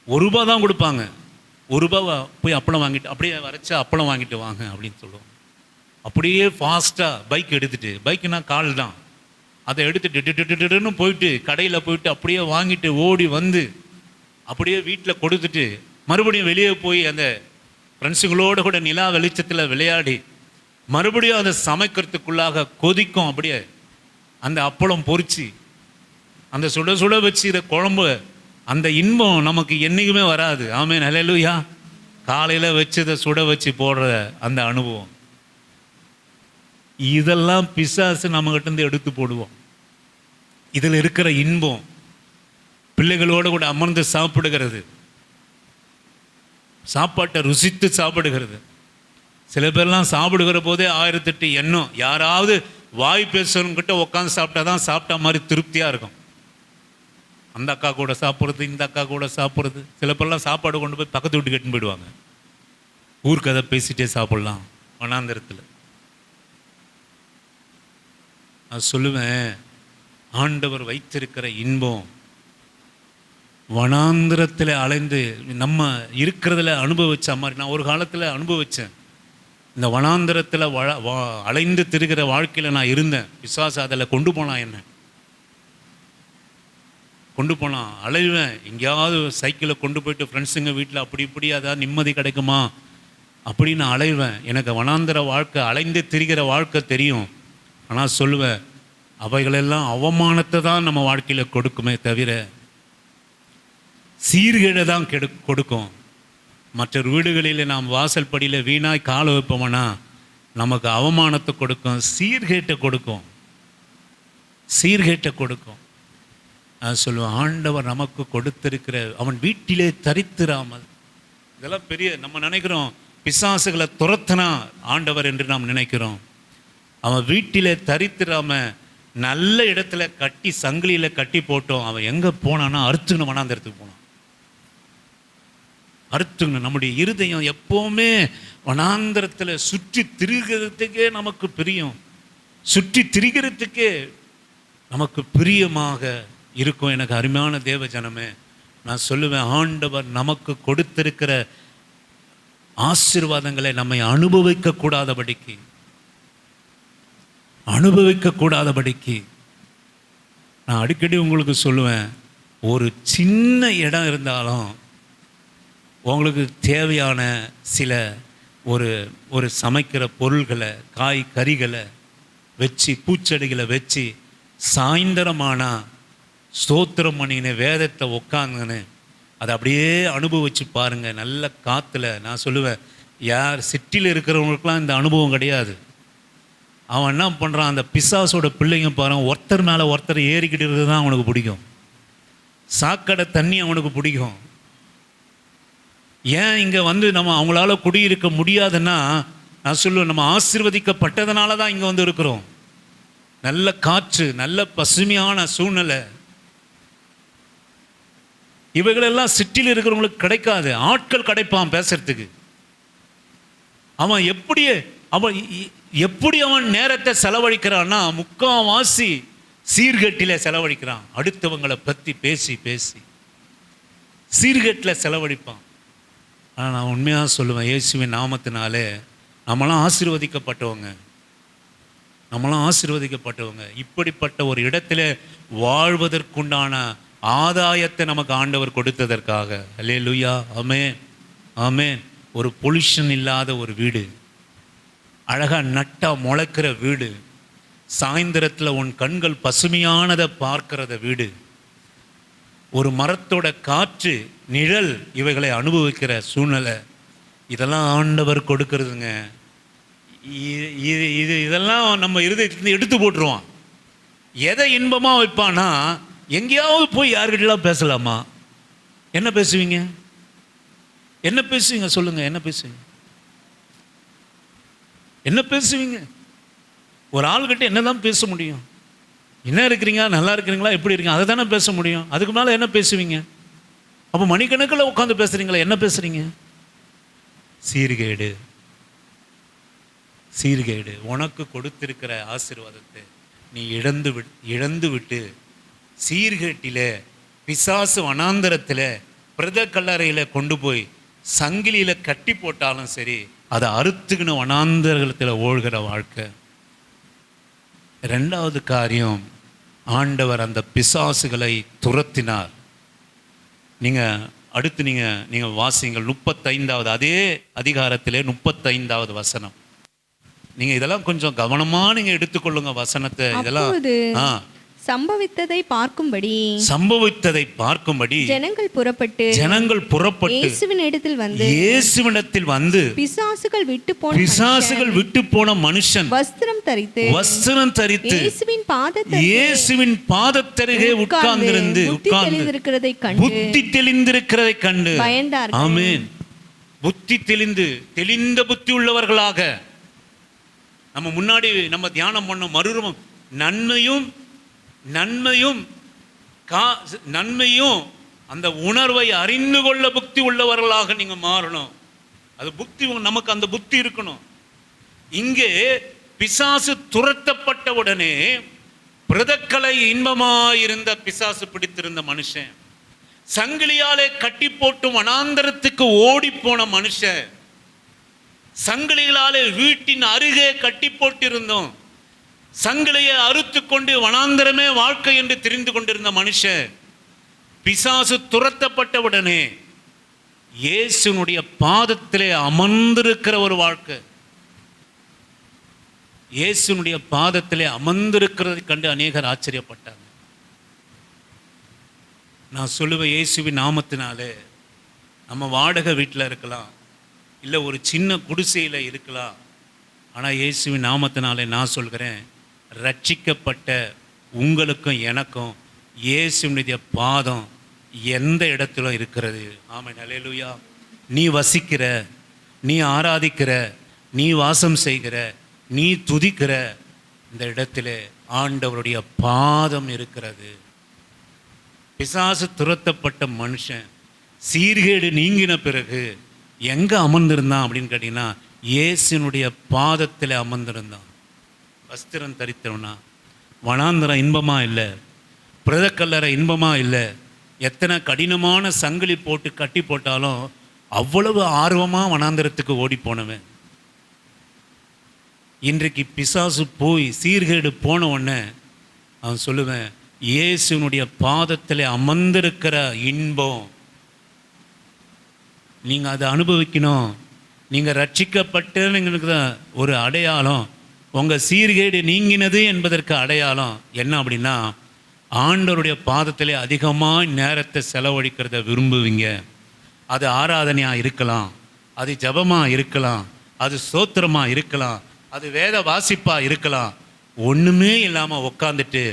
1 ரூபா தான் கொடுப்பாங்க. 1 ரூபா போய் அப்பளம் வாங்கிட்டு, அப்படியே வரைச்சா அப்பளம் வாங்கிட்டு வாங்க அப்படின்னு சொல்லுவோம். அப்படியே ஃபாஸ்ட்டாக பைக் எடுத்துகிட்டு, பைக்குனா கால் தான், அதை எடுத்துட்டு போயிட்டு கடையில் போயிட்டு அப்படியே வாங்கிட்டு ஓடி வந்து அப்படியே வீட்டில் கொடுத்துட்டு மறுபடியும் வெளியே போய் அந்த ஃப்ரெண்ட்ஸுங்களோடு கூட நிலா வெளிச்சத்தில் விளையாடி மறுபடியும் அதை சமைக்கிறதுக்குள்ளாக கொதிக்கும். அப்படியே அந்த அப்பளம் பொரிச்சு அந்த சுட சுட வச்சு இதை குழம்பு, அந்த இன்பம் நமக்கு என்றைக்குமே வராது. ஆமென், ஹல்லேலூயா. காலையில் வச்சு இதை சுட வச்சு போடுற அந்த அனுபவம், இதெல்லாம் பிசாசு நம்மகிட்ட எடுத்து போடுவோம். இதில் இருக்கிற இன்பம், பிள்ளைகளோடு கூட அமர்ந்து சாப்பிடுகிறது, சாப்பாட்டை ருசித்து சாப்பிடுகிறது. சில பேர்லாம் சாப்பிடுகிற போதே 1008 எண்ணம். யாராவது வாய் பேசுறவங்கிட்ட உட்காந்து சாப்பிட்டா தான் சாப்பிட்ட மாதிரி திருப்தியாக இருக்கும். அந்த அக்கா கூட சாப்பிட்றது, இந்த அக்கா கூட சாப்பிட்றது. சில பேர்லாம் சாப்பாடு கொண்டு போய் பக்கத்து வீட்டுக்கு கட்டின்னு போயிடுவாங்க. ஊர்க்கதை பேசிகிட்டே சாப்பிட்லாம் வனாந்தரத்தில். நான் சொல்லுவேன், ஆண்டவர் வைத்திருக்கிற இன்பம் வனாந்திரத்தில் அலைந்து நம்ம இருக்கிறதுல அனுபவிச்ச மாதிரி. நான் ஒரு காலத்தில் அனுபவித்தேன். இந்த வனாந்திரத்தில் அலைந்து திரிகிற வாழ்க்கையில் நான் இருந்தேன். பிசாசு அதில் கொண்டு போனான், என்ன கொண்டு போனான். அலைவேன், எங்கேயாவது சைக்கிளை கொண்டு போயிட்டு ஃப்ரெண்ட்ஸுங்க வீட்டில் அப்படி இப்படி அதாவது நிம்மதி கிடைக்குமா அப்படின்னு அலைவேன். எனக்கு வனாந்திர வாழ்க்கை, அலைந்து திரிகிற வாழ்க்கை தெரியும். ஆனால் சொல்லுவேன், அவைகளெல்லாம் அவமானத்தை தான் நம்ம வாழ்க்கையில் கொடுக்குமே தவிர சீர்கேடை தான் கொடுக்கும். மற்ற வீடுகளில் நாம் வாசல் படியில் வீணாய் கால வைப்போம்னா நமக்கு அவமானத்தை கொடுக்கும், சீர்கேட்டை கொடுக்கும், சீர்கேட்டை கொடுக்கும். நான் சொல்லுவேன், ஆண்டவர் நமக்கு கொடுத்திருக்கிற அவன் வீட்டிலே தரித்திராமல். இதெல்லாம் பெரிய, நம்ம நினைக்கிறோம் பிசாசுகளை துரத்தினா ஆண்டவர் என்று நாம் நினைக்கிறோம். அவன் வீட்டிலே தரித்திராம நல்ல இடத்துல கட்டி சங்கிலியில் கட்டி போட்டோம். அவன் எங்கே போனான்னா அறுத்துக்கணும், வனாந்தரத்துக்கு போனான். அறுத்துக்கணும். நம்முடைய இருதயம் எப்போவுமே வனாந்தரத்தில் சுற்றி திரிகிறதுக்கே நமக்கு பிரியம், சுற்றி திரிகிறதுக்கே நமக்கு பிரியமாக இருக்கும். எனக்கு அருமையான தேவ ஜனமே, நான் சொல்லுவேன், ஆண்டவர் நமக்கு கொடுத்திருக்கிற ஆசீர்வாதங்களை நம்மை அனுபவிக்க கூடாதபடிக்கு நான் அடிக்கடி உங்களுக்கு சொல்லுவேன், ஒரு சின்ன இடம் இருந்தாலும் உங்களுக்கு தேவையான சில ஒரு சமைக்கிற பொருள்களை, கறிகளை வச்சு, பூச்செடிகளை வச்சு, சாயந்தரமானால் ஸ்தோத்திரம் பண்ணின வேதத்தை உட்காந்துன்னு அதை அப்படியே அனுபவிச்சு பாருங்கள். நல்ல காற்றுல. நான் சொல்லுவேன், யார் சிட்டியில் இருக்கிறவங்களுக்கெல்லாம் இந்த அனுபவம் கிடையாது. அவன் என்ன பண்ணுறான், அந்த பிசாசோட பிள்ளைங்க பாருங்க, ஒருத்தர் மேலே ஒருத்தர் ஏறிக்கிட்டு இருக்கிறது தான் அவனுக்கு பிடிக்கும். சாக்கடை தண்ணி அவனுக்கு பிடிக்கும். ஏன் இங்கே வந்து நம்ம அவங்களால குடியிருக்க முடியாதுன்னா, நான் சொல்லுவேன், நம்ம ஆசீர்வதிக்கப்பட்டதுனால தான் இங்கே வந்து இருக்கிறோம். நல்ல காற்று, நல்ல பசுமையான சூழ்நிலை, இவைகளெல்லாம் சிட்டியில் இருக்கிறவங்களுக்கு கிடைக்காது. ஆட்கள் கிடைப்பான் பேசுறதுக்கு. அவன் எப்படி அவன் நேரத்தை செலவழிக்கிறான்னா, முக்காவாசி சீர்கேட்டில் செலவழிக்கிறான். அடுத்தவங்களை பற்றி பேசி சீர்கேட்டில் செலவழிப்பான். ஆனால் நான் உண்மையாக சொல்லுவேன், இயேசுவின் நாமத்தினாலே நம்மளாம் ஆசீர்வதிக்கப்பட்டவங்க. இப்படிப்பட்ட ஒரு இடத்துல வாழ்வதற்குண்டான ஆதாயத்தை நமக்கு ஆண்டவர் கொடுத்ததற்காக அல்லேலூயா, ஆமென், ஆமென். ஒரு பொல்யூஷன் இல்லாத ஒரு வீடு, அழகா நட்டா முளைக்கிற வீடு, சாயந்தரத்தில் உன் கண்கள் பசுமையானதை பார்க்கிறத வீடு, ஒரு மரத்தோட காற்று நிழல் இவைகளை அனுபவிக்கிற சூழ்நிலை, இதெல்லாம் ஆண்டவர் கொடுக்கறதுங்க. இதெல்லாம் நம்ம இருதயத்திலிருந்து எடுத்து போட்டுருவான். எதை இன்பமாக வைப்பானா, எங்கேயாவது போய் யார்கிட்டலாம் பேசலாமா? என்ன பேசுவீங்க? என்ன பேசுவீங்க சொல்லுங்க? என்ன பேசுவீங்க? என்ன பேசுவீங்க? ஒரு ஆள்கிட்ட என்னதான் பேச முடியும்? என்ன இருக்கிறீங்க, நல்லா இருக்கிறீங்களா, எப்படி இருக்கீங்க, அதை தானே பேச முடியும். அதுக்கு மேலே என்ன பேசுவீங்க? அப்போ மணிக்கணக்கில் உட்காந்து பேசுறீங்களா? என்ன பேசுறீங்க? சீர்கேடு, சீர்கேடு. உனக்கு கொடுத்திருக்கிற ஆசீர்வாதத்தை நீ இழந்து விட்டு சீர்கேட்டில், பிசாசு வனாந்தரத்தில், பிரத கல்லறையில் கொண்டு போய் சங்கிலியில் கட்டி போட்டாலும் சரி, அதை அறுத்துக்கின்னு வனாந்தரத்தில் ஓடுகிற வாழ்க்கை. ரெண்டாவது காரியம், ஆண்டவர் அந்த பிசாசுகளை துரத்தினார். நீங்கள் அடுத்து நீங்கள் வாசிங்கள் 35வது அதே அதிகாரத்திலே 35வது வசனம். நீங்கள் இதெல்லாம் கொஞ்சம் கவனமாக நீங்கள் எடுத்துக்கொள்ளுங்க வசனத்தை. இதெல்லாம் சம்பவித்ததை பார்க்கும்படி ஜனங்கள் புறப்பட்டு இயேசுவினிடத்தில் வந்து பிசாசுகள் விட்டு போன மனுஷன் வஸ்திரம் தரித்து இயேசுவின் பாதத்தருகே உட்கார்ந்திருந்து புத்தி தெளிந்திருக்கிறதை கண்டு பயந்தார்கள். ஆமென். புத்தி தெளிந்த புத்தி உள்ளவர்களாக நம்ம முன்னாடி நம்ம தியானம் பண்ண மறுரூபம், நன்மையும் அந்த உணர்வை அறிந்து கொள்ள புத்தி உள்ளவர்களாக நீங்க மாறணும். அது புத்தி, நமக்கு அந்த புத்தி இருக்கணும். இங்கே பிசாசு துரத்தப்பட்ட உடனே பிரதக்கலை இன்பமாயிருந்த பிசாசு பிடித்திருந்த மனுஷன், சங்கிலியாலே கட்டி போட்டு வனாந்தரத்துக்கு ஓடி போன மனுஷன், சங்கிலிகளாலே வீட்டின் அருகே கட்டி போட்டிருந்தோம், சங்கிலியை அறுத்து கொண்டு வனாந்தரமே வாழ்க்கை என்று தெரிந்து கொண்டிருந்த மனுஷன், பிசாசு துரத்தப்பட்டவுடனே இயேசுனுடைய பாதத்திலே அமர்ந்திருக்கிற ஒரு வாழ்க்கை, இயேசுனுடைய பாதத்திலே அமர்ந்திருக்கிறதை கண்டு அநேகர் ஆச்சரியப்பட்டாங்க. நான் சொல்லுவேன், இயேசுவின் நாமத்தினாலே நம்ம வாடகை வீட்டில் இருக்கலாம், இல்லை ஒரு சின்ன குடிசையில் இருக்கலாம். ஆனால் இயேசுவின் நாமத்தினாலே நான் சொல்கிறேன், ரட்சிக்கப்பட்ட உங்களுக்கும் எனக்கும் இயேசுவினுடைய பாதம் எந்த இடத்திலும் இருக்கிறது. ஆமென், அல்லேலூயா. நீ வசிக்கிற, நீ ஆராதிக்கிற, நீ வாசம் செய்கிற, நீ துதிக்கிற இந்த இடத்திலே ஆண்டவருடைய பாதம் இருக்கிறது. பிசாசு துரத்தப்பட்ட மனுஷன் சீர்கேடு நீங்கின பிறகு எங்கே அமர்ந்திருந்தான் அப்படின்னு கேட்டிங்கன்னா, இயேசுனுடைய பாதத்தில் அமர்ந்திருந்தான். வஸ்திரம் தரித்தவனா, வனாந்தரம் இன்பமா இல்லை, பிரதக்கல்லறை இன்பமா இல்லை, எத்தனை கடினமான சங்கிலி போட்டு கட்டி போட்டாலும் அவ்வளவு ஆர்வமாக வனாந்தரத்துக்கு ஓடி போனவன், இன்றைக்கு பிசாசு போய் சீர்கேடு போன உடனே அவன் சொல்லுவேன், இயேசுனுடைய பாதத்தில் அமர்ந்திருக்கிற இன்பம் நீங்கள் அதை அனுபவிக்கணும். நீங்கள் ரட்சிக்கப்பட்டு ஒரு அடையாளம், உங்கள் சீர்கேடு நீங்கினது என்பதற்கு அடையாளம் என்ன அப்படின்னா, ஆண்டவருடைய பாதத்திலே அதிகமாக நேரத்தை செலவழிக்கிறத விரும்புவீங்க. அது ஆராதனையாக இருக்கலாம், அது ஜபமாக இருக்கலாம், அது ஸ்தோத்திரமாக இருக்கலாம், அது வேத வாசிப்பாக இருக்கலாம். ஒன்றுமே இல்லாமல் உட்காந்துட்டு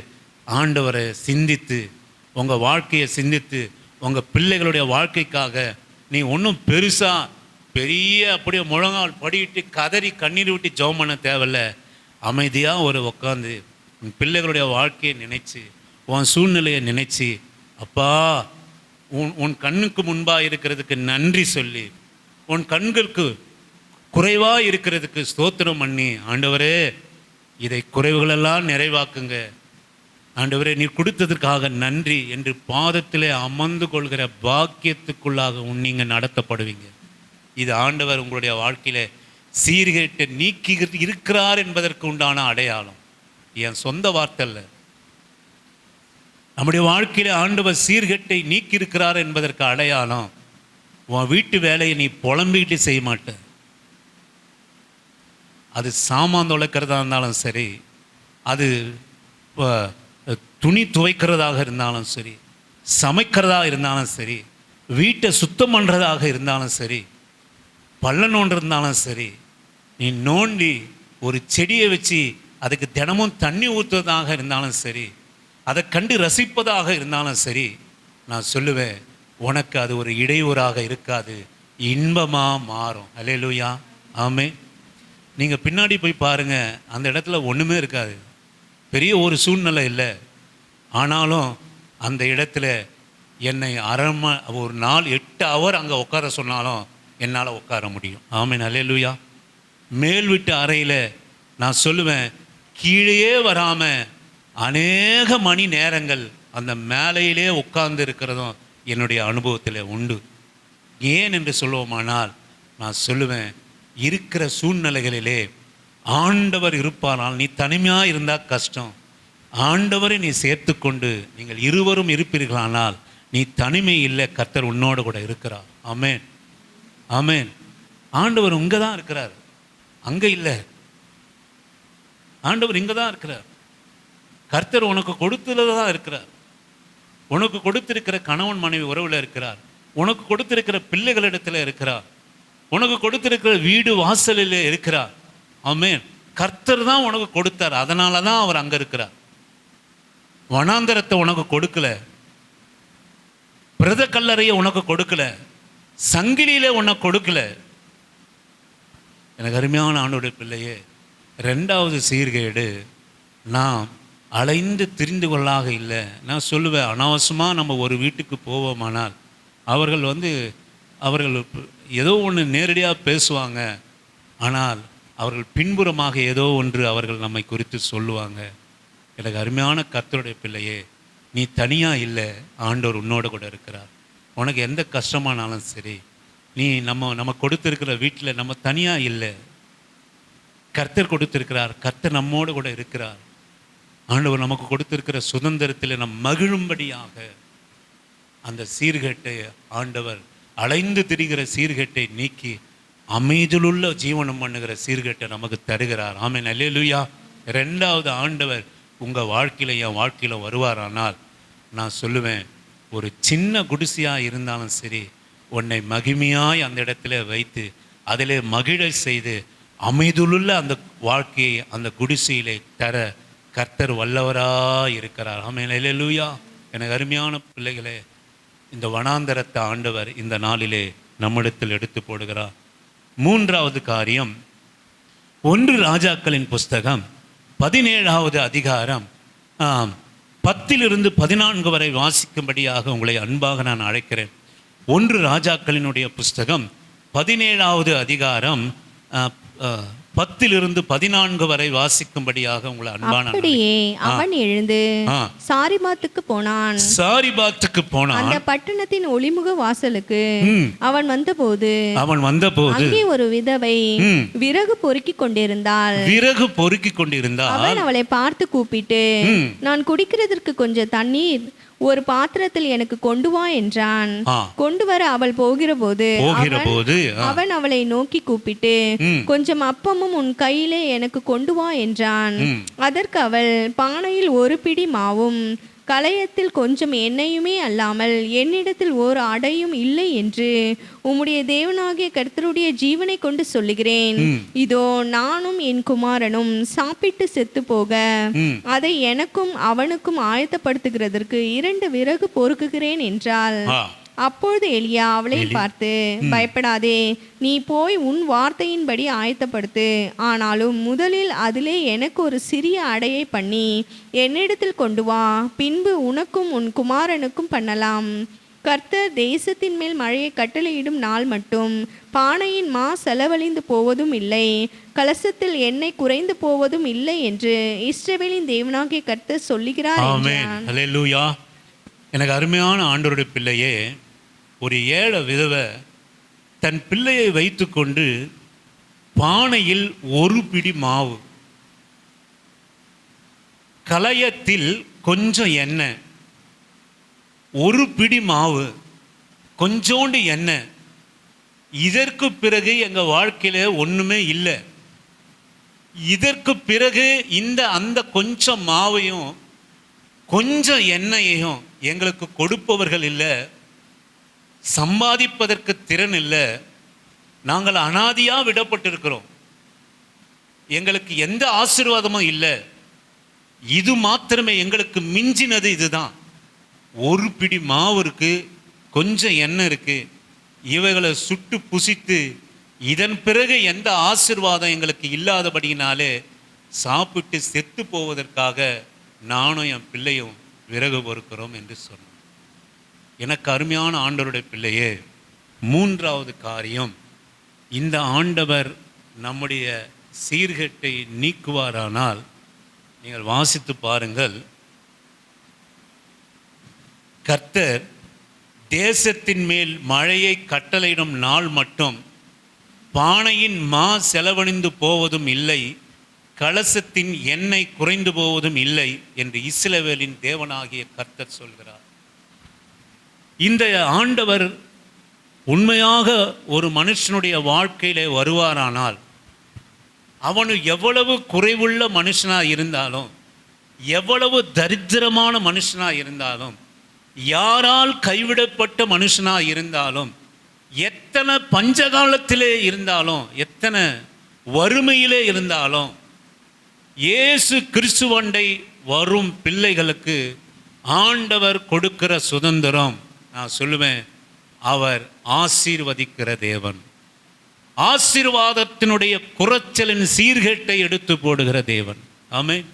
ஆண்டவரை சிந்தித்து, உங்கள் வாழ்க்கையை சிந்தித்து, உங்கள் பிள்ளைகளுடைய வாழ்க்கைக்காக நீ ஒன்றும் பெரிய அப்படியே முழங்கால் படிக்கிட்டு கதறி கண்ணீர் விட்டு ஜெபம் பண்ண தேவையில்ல. அமைதியாக ஒரு உட்காந்து உன் பிள்ளைகளுடைய வாழ்க்கையை நினைச்சு, உன் சூழ்நிலையை நினைச்சு, அப்பா உன் கண்ணுக்கு முன்பாக இருக்கிறதுக்கு நன்றி சொல்லி, உன் கண்களுக்கு குறைவாக இருக்கிறதுக்கு ஸ்தோத்திரம் பண்ணி, ஆண்டவரே இதை குறைவுகளெல்லாம் நிறைவாக்குங்க, ஆண்டவரே நீ கொடுத்ததற்காக நன்றி என்று பாதத்திலே அமர்ந்து கொள்கிற பாக்கியத்துக்குள்ளாக நீங்கள் நடத்தப்படுவீங்க. இது ஆண்டவர் உங்களுடைய வாழ்க்கையில சீர்கேட்டை நீக்கி இருக்கிறார் என்பதற்கு உண்டான அடையாளம். என் சொந்த வார்த்தை இல்லை, நம்முடைய வாழ்க்கையில ஆண்டவர் சீர்கேட்டை நீக்கி இருக்கிறார் என்பதற்கு அடையாளம், உன் வீட்டு வேலையை நீ புலம்பிக்கிட்டு செய்ய மாட்ட, அது சாமான் துளைக்கிறதா இருந்தாலும் சரி, அது துணி துவைக்கிறதாக இருந்தாலும் சரி, சமைக்கிறதா இருந்தாலும் சரி, வீட்டை சுத்தம் பண்ணுறதாக இருந்தாலும் சரி, பள்ளம் நோண்டிருந்தாலும் சரி, நீ நோண்டி ஒரு செடியை வச்சு அதுக்கு தினமும் தண்ணி ஊற்றுவதாக இருந்தாலும் சரி, அதை கண்டு ரசிப்பதாக இருந்தாலும் சரி, நான் சொல்லுவேன் உனக்கு அது ஒரு இடையூறாக இருக்காது, இன்பமாக மாறும். அல்லேலூயா, ஆமே. நீங்கள் பின்னாடி போய் பாருங்கள், அந்த இடத்துல ஒன்றுமே இருக்காது, பெரிய ஒரு சூழ்நிலை இல்லை. ஆனாலும் அந்த இடத்துல என்னை ஒரு நாள் 8 ஹவர் அங்கே உட்கார சொன்னாலும் என்னால் உட்கார முடியும். ஆமேன், அல்லேலூயா. மேல் வீட்டு அறையில் நான் சொல்லுவேன், கீழே வராமல் அநேக மணி நேரங்கள் அந்த மேலையிலே உட்கார்ந்து இருக்கிறதும் என்னுடைய அனுபவத்தில் உண்டு. ஏன் என்று சொல்லுவோமானால், நான் சொல்லுவேன், இருக்கிற சூழ்நிலைகளிலே ஆண்டவர் இருப்பானால், நீ தனிமையாக இருந்தால் கஷ்டம், ஆண்டவரை நீ சேர்த்து கொண்டு நீங்கள் இருவரும் இருப்பீர்களானால் நீ தனிமை இல்லை, கர்த்தர் உன்னோடு கூட இருக்கிறார். ஆமேன், ஆமேன். ஆண்டவர் இங்கே தான் இருக்கிறார், அங்கே இல்லை. ஆண்டவர் இங்கே தான் இருக்கிறார். கர்த்தர் உனக்கு கொடுத்ததுல தான் இருக்கிறார். உனக்கு கொடுத்திருக்கிற கணவன் மனைவி உறவில் இருக்கிறார், உனக்கு கொடுத்திருக்கிற பிள்ளைகளிடத்தில் இருக்கிறார், உனக்கு கொடுத்திருக்கிற வீடு வாசலில் இருக்கிறார். ஆமென். கர்த்தர் தான் உனக்கு கொடுத்தார், அதனால தான் அவர் அங்கே இருக்கிறார். வனாந்தரத்தை உனக்கு கொடுக்கல, பிரத கல்லறையை உனக்கு கொடுக்கல, சங்கிலியில உனக்கு கொடுக்கல. எனக்கு அருமையான ஆண்டோடைய பிள்ளையே, 2வது சீர்கேடு, நாம் அலைந்து திரிந்து கொள்ளாக இல்லை. நான் சொல்லுவேன், அனாவசியமாக நம்ம ஒரு வீட்டுக்கு போவோமானால் அவர்கள் ஏதோ ஒன்று நேரடியாக பேசுவாங்க, ஆனால் அவர்கள் பின்புறமாக ஏதோ ஒன்று அவர்கள் நம்மை குறித்து சொல்லுவாங்க. எனக்கு அருமையான கர்த்தருடைய பிள்ளையே, நீ தனியாக இல்லை, ஆண்டவர் உன்னோடு கூட இருக்கிறார். உனக்கு எந்த கஷ்டமானாலும் சரி, நீ நம்ம கொடுத்துருக்கிற வீட்டில் நம்ம தனியாக இல்லை, கர்த்தர் கொடுத்திருக்கிறார், கர்த்தர் நம்மோடு கூட இருக்கிறார். ஆண்டவர் நமக்கு கொடுத்திருக்கிற சுதந்திரத்தில் நம் மகிழும்படியாக அந்த சீர்கேட்டை ஆண்டவர், அலைந்து திரிகிற சீர்கேட்டை நீக்கி அமைதியுள்ள ஜீவனம் பண்ணுகிற சீர்கேட்டை நமக்கு தருகிறார். ஆமென், அல்லேலூயா. 2வது ஆண்டவர் உங்கள் வாழ்க்கையில், என் வாழ்க்கையில் வருவாரானால், நான் சொல்லுவேன், ஒரு சின்ன குடிசையாக இருந்தாலும் சரி, உன்னை மகிமையாய் அந்த இடத்துல வைத்து அதிலே மகிழ செய்து அமைதியுள்ள அந்த வாழ்க்கையை அந்த குடிசையிலே தர கர்த்தர் வல்லவராக இருக்கிறார். ஆமென், அல்லேலூயா. எனக்கு அருமையான பிள்ளைகளே, இந்த வனாந்தரத்தை ஆண்டவர் இந்த நாளிலே நம்மிடத்தில் எடுத்து போடுகிறார். 3வது காரியம், 1 ராஜாக்களின் புஸ்தகம் 17வது அதிகாரம் 10 to 14 வரை வாசிக்கும்படியாக உங்களை அன்பாக நான் அழைக்கிறேன். 1 ராஜாக்களினுடைய புஸ்தகம் 17வது அதிகாரம் 10 to 14 வரை வாசிக்கும்படியாக உங்களை அன்பான. அப்படியே அவன் எழுந்து சாரிபாத்துக்கு போனான். அந்த பட்டணத்தின் ஒளிமுக வாசலுக்கு அவன் வந்தபோது அங்கே ஒரு விதவை விறகு பொறுக்கிக் கொண்டிருந்தாள். அவன் அவளை பார்த்து கூப்பிட்டு, நான் குடிக்கிறதற்கு கொஞ்சம் தண்ணீர் ஒரு பாத்திரத்தில் எனக்கு கொண்டு வா என்றான். கொண்டு வர அவள் போகிற போது அவன் அவளை நோக்கி கூப்பிட்டு, கொஞ்சம் அப்பமும் உன் கையிலே எனக்கு கொண்டு வா என்றான். அதற்கு அவள், பானையில் 1 பிடி மாவும் கலயத்தில் கொஞ்சம் எண்ணெயுமே அல்லாமல் என்னிடத்தில் ஒரு அடையும் இல்லை என்று உம்முடைய தேவனாகிய கர்த்தருடைய ஜீவனை கொண்டு சொல்லுகிறேன். இதோ நானும் என் குமாரனும் சாப்பிட்டு செத்து போக அதை எனக்கும் அவனுக்கும் ஆயத்தப்படுத்துகிறதற்கு 2 விறகு பொறுக்குகிறேன் என்றாள். அப்பொழுது எலியா அவளை பார்த்து, பயப்படாதே, நீ போய் உன் வார்த்தையின்படி ஆயத்தப்படுத்து. ஆனாலும் முதலில் அதிலே எனக்கு ஒரு சிறிய அடையை பண்ணி என்னிடத்தில் கொண்டு வா, பின்பு உனக்கும் உன் குமாரனுக்கும் பண்ணலாம். கர்த்தர் தேசத்தின் மேல் மழையை கட்டளையிடும் நாள் மட்டும் பானையின் மா செலவழிந்து போவதும் இல்லை, கலசத்தில் எண்ணெய் குறைந்து போவதும் இல்லை என்று இஸ்ரவேலின் தேவனாகிய கர்த்தர் சொல்லுகிறார். அல்லேலூயா. எனக்கு அருமையான ஆண்டவருடைய பிள்ளையே, ஒரு ஏழை விதவை தன் பிள்ளையை வைத்துக்கொண்டு பானையில் 1 பிடி மாவு, கலயத்தில் கொஞ்சம் எண்ணெய், 1 பிடி மாவு, கொஞ்சோண்டு எண்ணெய், இதற்கு பிறகு எங்கள் வாழ்க்கையில் ஒன்றுமே இல்லை, இதற்கு பிறகு அந்த கொஞ்சம் மாவையும் கொஞ்சம் எண்ணெயையும் எங்களுக்கு கொடுப்பவர்கள் இல்லை, சம்பாதிப்பதற்கு திறன் இல்லை, நாங்கள் அனாதியாக விடப்பட்டிருக்கிறோம், எங்களுக்கு எந்த ஆசீர்வாதமும் இல்லை, இது மாத்திரமே எங்களுக்கு மிஞ்சினது இதுதான், ஒரு பிடி மாவு இருக்கு, கொஞ்சம் எண்ணெய் இருக்கு, இவைகளை சுட்டு புசித்து இதன் பிறகு எந்த ஆசீர்வாதம் எங்களுக்கு இல்லாதபடியினாலே சாப்பிட்டு செத்து போவதற்காக நானும் என் பிள்ளையும் விறகு பொறுக்கிறோம் என்று சொன்னோம். எனக்கு அருமையான ஆண்டவருடைய பிள்ளையே, மூன்றாவது காரியம், இந்த ஆண்டவர் நம்முடைய சீர்கேட்டை நீக்குவாரானால் நீங்கள் வாசித்து பாருங்கள். கர்த்தர் தேசத்தின் மேல் மழையை கட்டளையிடும் நாள் மட்டும் பானையின் மா செலவழிந்து போவதும் இல்லை, கலசத்தின் எண்ணெய் குறைந்து போவதும் இல்லை என்று இஸ்ரவேலின் தேவனாகிய கர்த்தர் சொல்கிறார். இந்த ஆண்டவர் உண்மையாக ஒரு மனுஷனுடைய வாழ்க்கையிலே வருவாரானால், அவனு எவ்வளவு குறைவுள்ள மனுஷனாக இருந்தாலும், எவ்வளவு தரித்திரமான மனுஷனாக இருந்தாலும், யாரால் கைவிடப்பட்ட மனுஷனாக இருந்தாலும், எத்தனை பஞ்சகாலத்திலே இருந்தாலும், எத்தனை வறுமையிலே இருந்தாலும், இயேசு கிறிஸ்துவண்டை வரும் பிள்ளைகளுக்கு ஆண்டவர் கொடுக்கிற சுதந்திரம், நான் சொல்லுவேன், அவர் ஆசீர்வதிக்கிற தேவன், ஆசீர்வாதத்தினுடைய குறைச்சலின் சீர்கேட்டை எடுத்து போடுகிற தேவன். ஆமென்.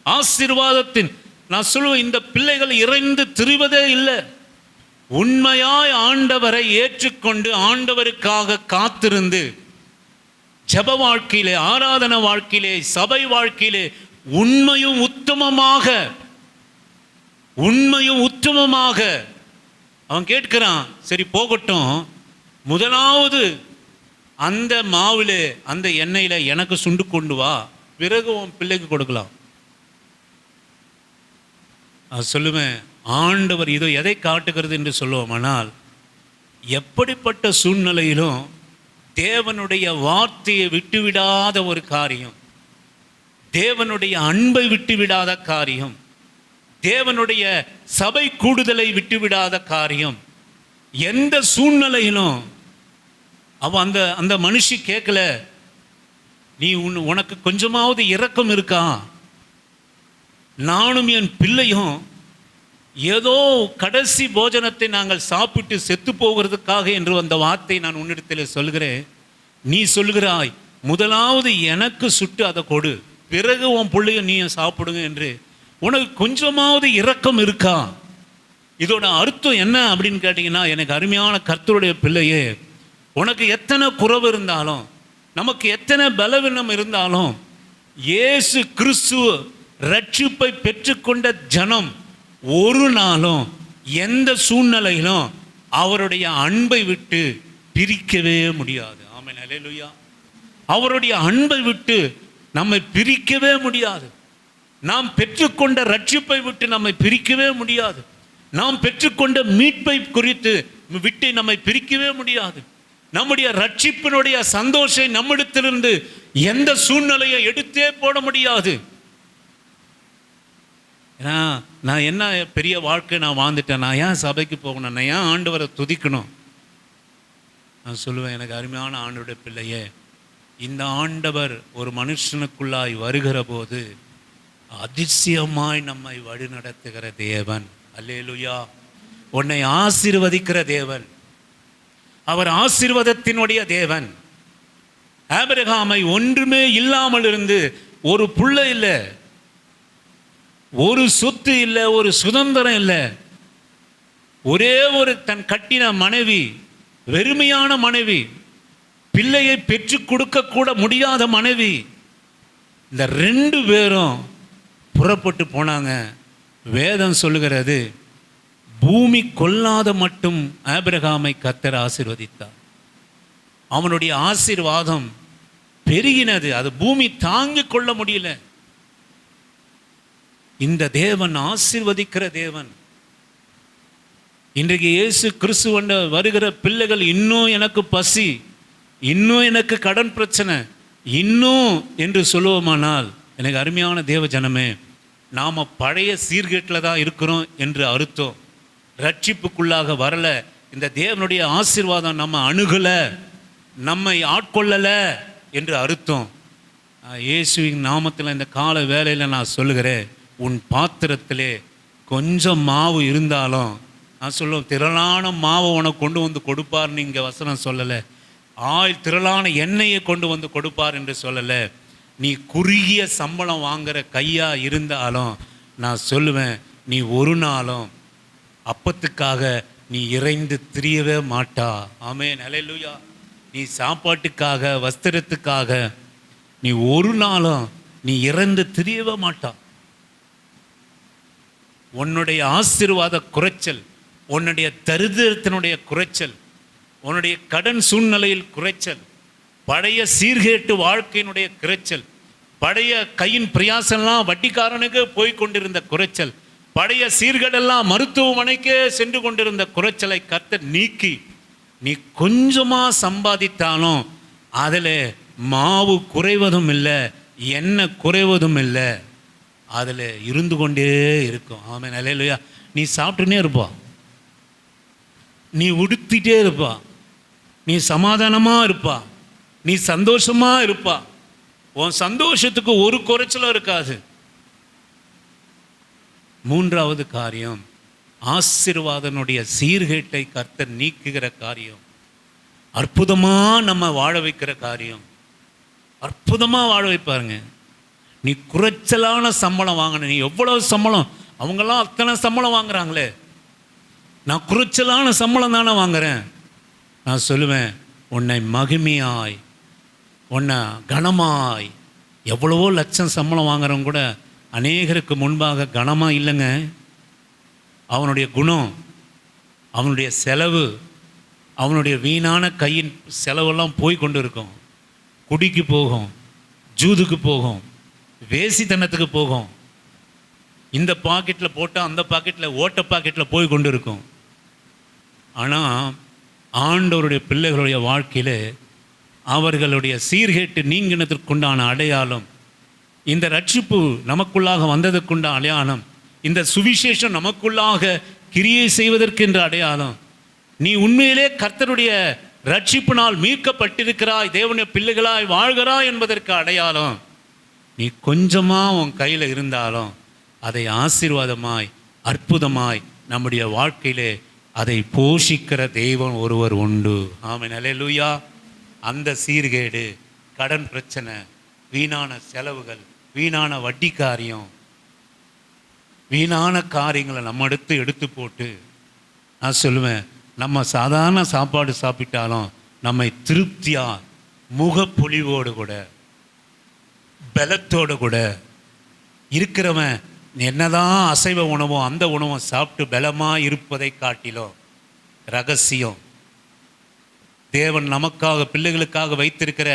ஆசீர்வாதத்தின், நான் சொல்லுவேன், இந்த பிள்ளைகள் இறைந்து திரிவதே இல்லை, உண்மையாய் ஆண்டவரை ஏற்றுக்கொண்டு ஆண்டவருக்காக காத்திருந்து ஜப வாழ்க்கையிலே, ஆராதன வாழ்க்கையிலே, சபை வாழ்க்கையிலே உண்மையும் உத்தமமாக அவன் கேட்கிறான். சரி போகட்டும், முதலாவது அந்த மாவிலே அந்த எண்ணெயில எனக்கு சுண்டு கொண்டு வா, பிறகு உன் பிள்ளைக்கு கொடுக்கலாம். அது சொல்லுவேன், ஆண்டவர் இதோ எதை காட்டுகிறது என்று சொல்லுவோமானால், எப்படிப்பட்ட சூழ்நிலையிலும் தேவனுடைய வார்த்தையை விட்டுவிடாத ஒரு காரியம், தேவனுடைய அன்பை விட்டுவிடாத காரியம், தேவனுடைய சபை கூடுதலை விட்டுவிடாத காரியம், எந்த சூழ்நிலையிலும் அவன் அந்த மனுஷி கேட்கல, நீ உனக்கு கொஞ்சமாவது இரக்கம் இருக்கா, நானும் என் பிள்ளையும் ஏதோ கடைசி போஜனத்தை நாங்கள் சாப்பிட்டு செத்து போகிறதுக்காக என்று அந்த வார்த்தை நான் உன்னிடத்தில் சொல்கிறேன். நீ சொல்கிறாய், முதலாவது எனக்கு சுட்டு அதை கொடு, பிறகு உன் பிள்ளையும் நீ சாப்பிடுங்க என்று. உனக்கு கொஞ்சமாவது இரக்கம் இருக்கா? இதோட அர்த்தம் என்ன அப்படின்னு கேட்டிங்கன்னா, எனக்கு அருமையான கர்த்தருடைய பிள்ளையே, உனக்கு எத்தனை குறைவு இருந்தாலும், நமக்கு எத்தனை பலவீனம் இருந்தாலும், இயேசு கிறிஸ்து ரட்சிப்பை பெற்றுக்கொண்ட ஜனம் ஒரு நாளும் எந்த சூழ்நிலையிலும் அவருடைய அன்பை விட்டு பிரிக்கவே முடியாது. ஆமென், அல்லேலூயா. அவருடைய அன்பை விட்டு நம்மை பிரிக்கவே முடியாது. நாம் பெற்றுக்கொண்ட ரட்சிப்பை விட்டு நம்மை பிரிக்கவே முடியாது. நாம் பெற்றுக்கொண்ட மீட்பை குறித்து விட்டு நம்மை பிரிக்கவே முடியாது. நம்முடைய ரட்சிப்பினுடைய சந்தோஷம் நம்மிடத்திலிருந்து எந்த சூழ்நிலையை எடுத்தே போட முடியாது. ஏன்னா நான் என்ன பெரிய வாழ்க்கை நான் வாழ்ந்துட்டேன், நான் ஏன் சபைக்கு போகணும், நான் ஏன் ஆண்டவரை துதிக்கணும்? நான் சொல்லுவேன், எனக்கு அருமையான ஆண்டவருடைய பிள்ளையே, இந்த ஆண்டவர் ஒரு மனுஷனுக்குள்ளாய் வருகிற போது அதிசயமாய் நம்மை வழி நடத்துகிற தேவன். அல்லேலூயா. உன்னை ஆசீர்வதிக்கிற தேவன், அவர் ஆசீர்வாதத்தினுடைய தேவன். ஆபிரகாமை ஒன்றுமே இல்லாமல் இருந்து, ஒரு புள்ள இல்லை, ஒரு சொத்து இல்லை, ஒரு சுதந்திரம் இல்லை, ஒரே ஒரு தன் கட்டின மனைவி, வெறுமையான மனைவி, பிள்ளையை பெற்று கொடுக்க கூட முடியாத மனைவி, இந்த ரெண்டு பேரும் புறப்பட்டு போனாங்க. வேதம் சொல்லுகிறது, பூமி கொள்ளாத மட்டும் ஆபிரகாமை கர்த்தர் ஆசீர்வதித்தார். அவனுடைய ஆசீர்வாதம் பெருகினது, அது பூமி தாங்கிக் கொள்ள முடியல. இந்த தேவன் ஆசீர்வதிக்கிற தேவன். இன்றைக்கு இயேசு கிறிஸ்துவண்ட வருகிற பிள்ளைகள், இன்னும் எனக்கு பசி, இன்னும் எனக்கு கடன் பிரச்சனை, இன்னும் என்று சொல்லுவோமானால், எனக்கு அருமையான தேவ ஜனமே, நாம் பழைய சீர்கேட்டில் தான் இருக்கிறோம் என்று அர்த்தம். ரட்சிப்புக்குள்ளாக வரல, இந்த தேவனுடைய ஆசீர்வாதம் நம்ம அணுகலை, நம்மை ஆட்கொள்ளலை என்று அர்த்தம். இயேசுவின் நாமத்தில் இந்த கால வேளையில் நான் சொல்லுகிறேன், உன் பாத்திரத்திலே கொஞ்சம் மாவு இருந்தாலும், நான் சொல்லுவேன் திரளான மாவை உனக்கு கொண்டு வந்து கொடுப்பார்னு இங்கே வசனம் சொல்லலை. திரளான எண்ணெயை கொண்டு வந்து கொடுப்பார் என்று சொல்லலை. நீ குறுகிய சம்பளம் வாங்குகிற கையா இருந்தாலும் நான் சொல்லுவேன், நீ ஒரு நாளும் அப்பத்துக்காக நீ இறைந்து திரியவே மாட்டா. ஆமென், ஹல்லேலூயா. நீ சாப்பாட்டுக்காக வஸ்திரத்துக்காக நீ ஒரு நாளும் நீ இறந்து திரியவே மாட்டா. உன்னுடைய ஆசீர்வாத குறைச்சல், உன்னுடைய தரித்திரத்தினுடைய குறைச்சல், உன்னுடைய கடன் சூழ்நிலையில் குறைச்சல், பழைய சீர்கேட்டு வாழ்க்கையினுடைய குறைச்சல், பழைய கையின் பிரயாசம்லாம் வட்டிக்காரனுக்கு போய் கொண்டிருந்த குறைச்சல், பழைய சீர்கேடெல்லாம் மருத்துவமனைக்கே சென்று கொண்டிருந்த குறைச்சலை கர்த்தர் நீக்கி நீ கொஞ்சமாக சம்பாதித்தாலும் அதில் மாவு குறைவதும் இல்லை, எண்ணெய் குறைவதும் இல்லை, அதில் இருந்து கொண்டே இருக்கும். ஆமென், ஹல்லேலூயா. நீ சாப்பிட்டுனே இருப்பா, நீ உடுத்திட்டே இருப்பா, நீ சமாதானமாக இருப்பா, நீ சந்தோஷமாக இருப்பா. உன் சந்தோஷத்துக்கு ஒரு குறைச்சலும் இருக்காது. மூன்றாவது காரியம், ஆசீர்வாதனுடைய சீர்கேட்டை கர்த்தர் நீக்குகிற காரியம், அற்புதமாக நம்ம வாழ வைக்கிற காரியம். அற்புதமாக வாழ வைப்பாருங்க. நீ குறைச்சலான சம்பளம் வாங்கின, நீ எவ்வளவு சம்பளம், அவங்கெல்லாம் அத்தனை சம்பளம் வாங்குறாங்களே, நான் குறைச்சலான சம்பளம் தானே வாங்குறேன். நான் சொல்லுவேன், உன்னை மகிமையாய், உன்னை கனமாய், எவ்வளவோ லட்சம் சம்பளம் வாங்குறவங்க கூட அநேகருக்கு முன்பாக கனமாக இல்லைங்க. அவனுடைய குணம், அவனுடைய செலவு, அவனுடைய வீணான கையின் செலவெல்லாம் போய் கொண்டு இருக்கும். குடிக்கு போகும், ஜூதுக்கு போகும், வேசித்தனத்துக்கு போகும். இந்த பாக்கெட்டில் போட்டால் அந்த பாக்கெட்டில், ஓட்ட பாக்கெட்டில் போய் கொண்டு இருக்கும். ஆனால் ஆண்டவருடைய பிள்ளைகளுடைய வாழ்க்கையில் அவர்களுடைய சீர்கேட்டு நீங்கினதற்குண்டான அடையாளம், இந்த ரட்சிப்பு நமக்குள்ளாக வந்ததற்குண்டான அடையாளம், இந்த சுவிசேஷம் நமக்குள்ளாக கிரியை செய்வதற்கென்ற அடையாளம், நீ உண்மையிலே கர்த்தருடைய ரட்சிப்பினால் மீட்கப்பட்டிருக்கிறாய், தேவனுடைய பிள்ளைகளாய் வாழ்கிறாய் என்பதற்கு அடையாளம். நீ கொஞ்சமாக உன் கையில் இருந்தாலும் அதை ஆசீர்வாதமாய், அற்புதமாய் நம்முடைய வாழ்க்கையிலே அதை போஷிக்கிற தெய்வம் ஒருவர் உண்டு. ஆமென், ஹல்லேலூயா. அந்த சீர்கேடு, கடன் பிரச்சனை, வீணான செலவுகள், வீணான வட்டி காரியம், வீணான காரியங்களை நம்ம எடுத்து போட்டு, நான் சொல்லுவேன், நம்ம சாதாரண சாப்பாடு சாப்பிட்டாலும் நம்மை திருப்தியா, முகப்பொலிவோடு கூட, பலத்தோடு கூட இருக்கிறவன் என்னதான் அசைவ உணவோ அந்த உணவை சாப்பிட்டு பலமாக இருப்பதை காட்டிலும் ரகசியம், தேவன் நமக்காக பிள்ளைகளுக்காக வைத்திருக்கிற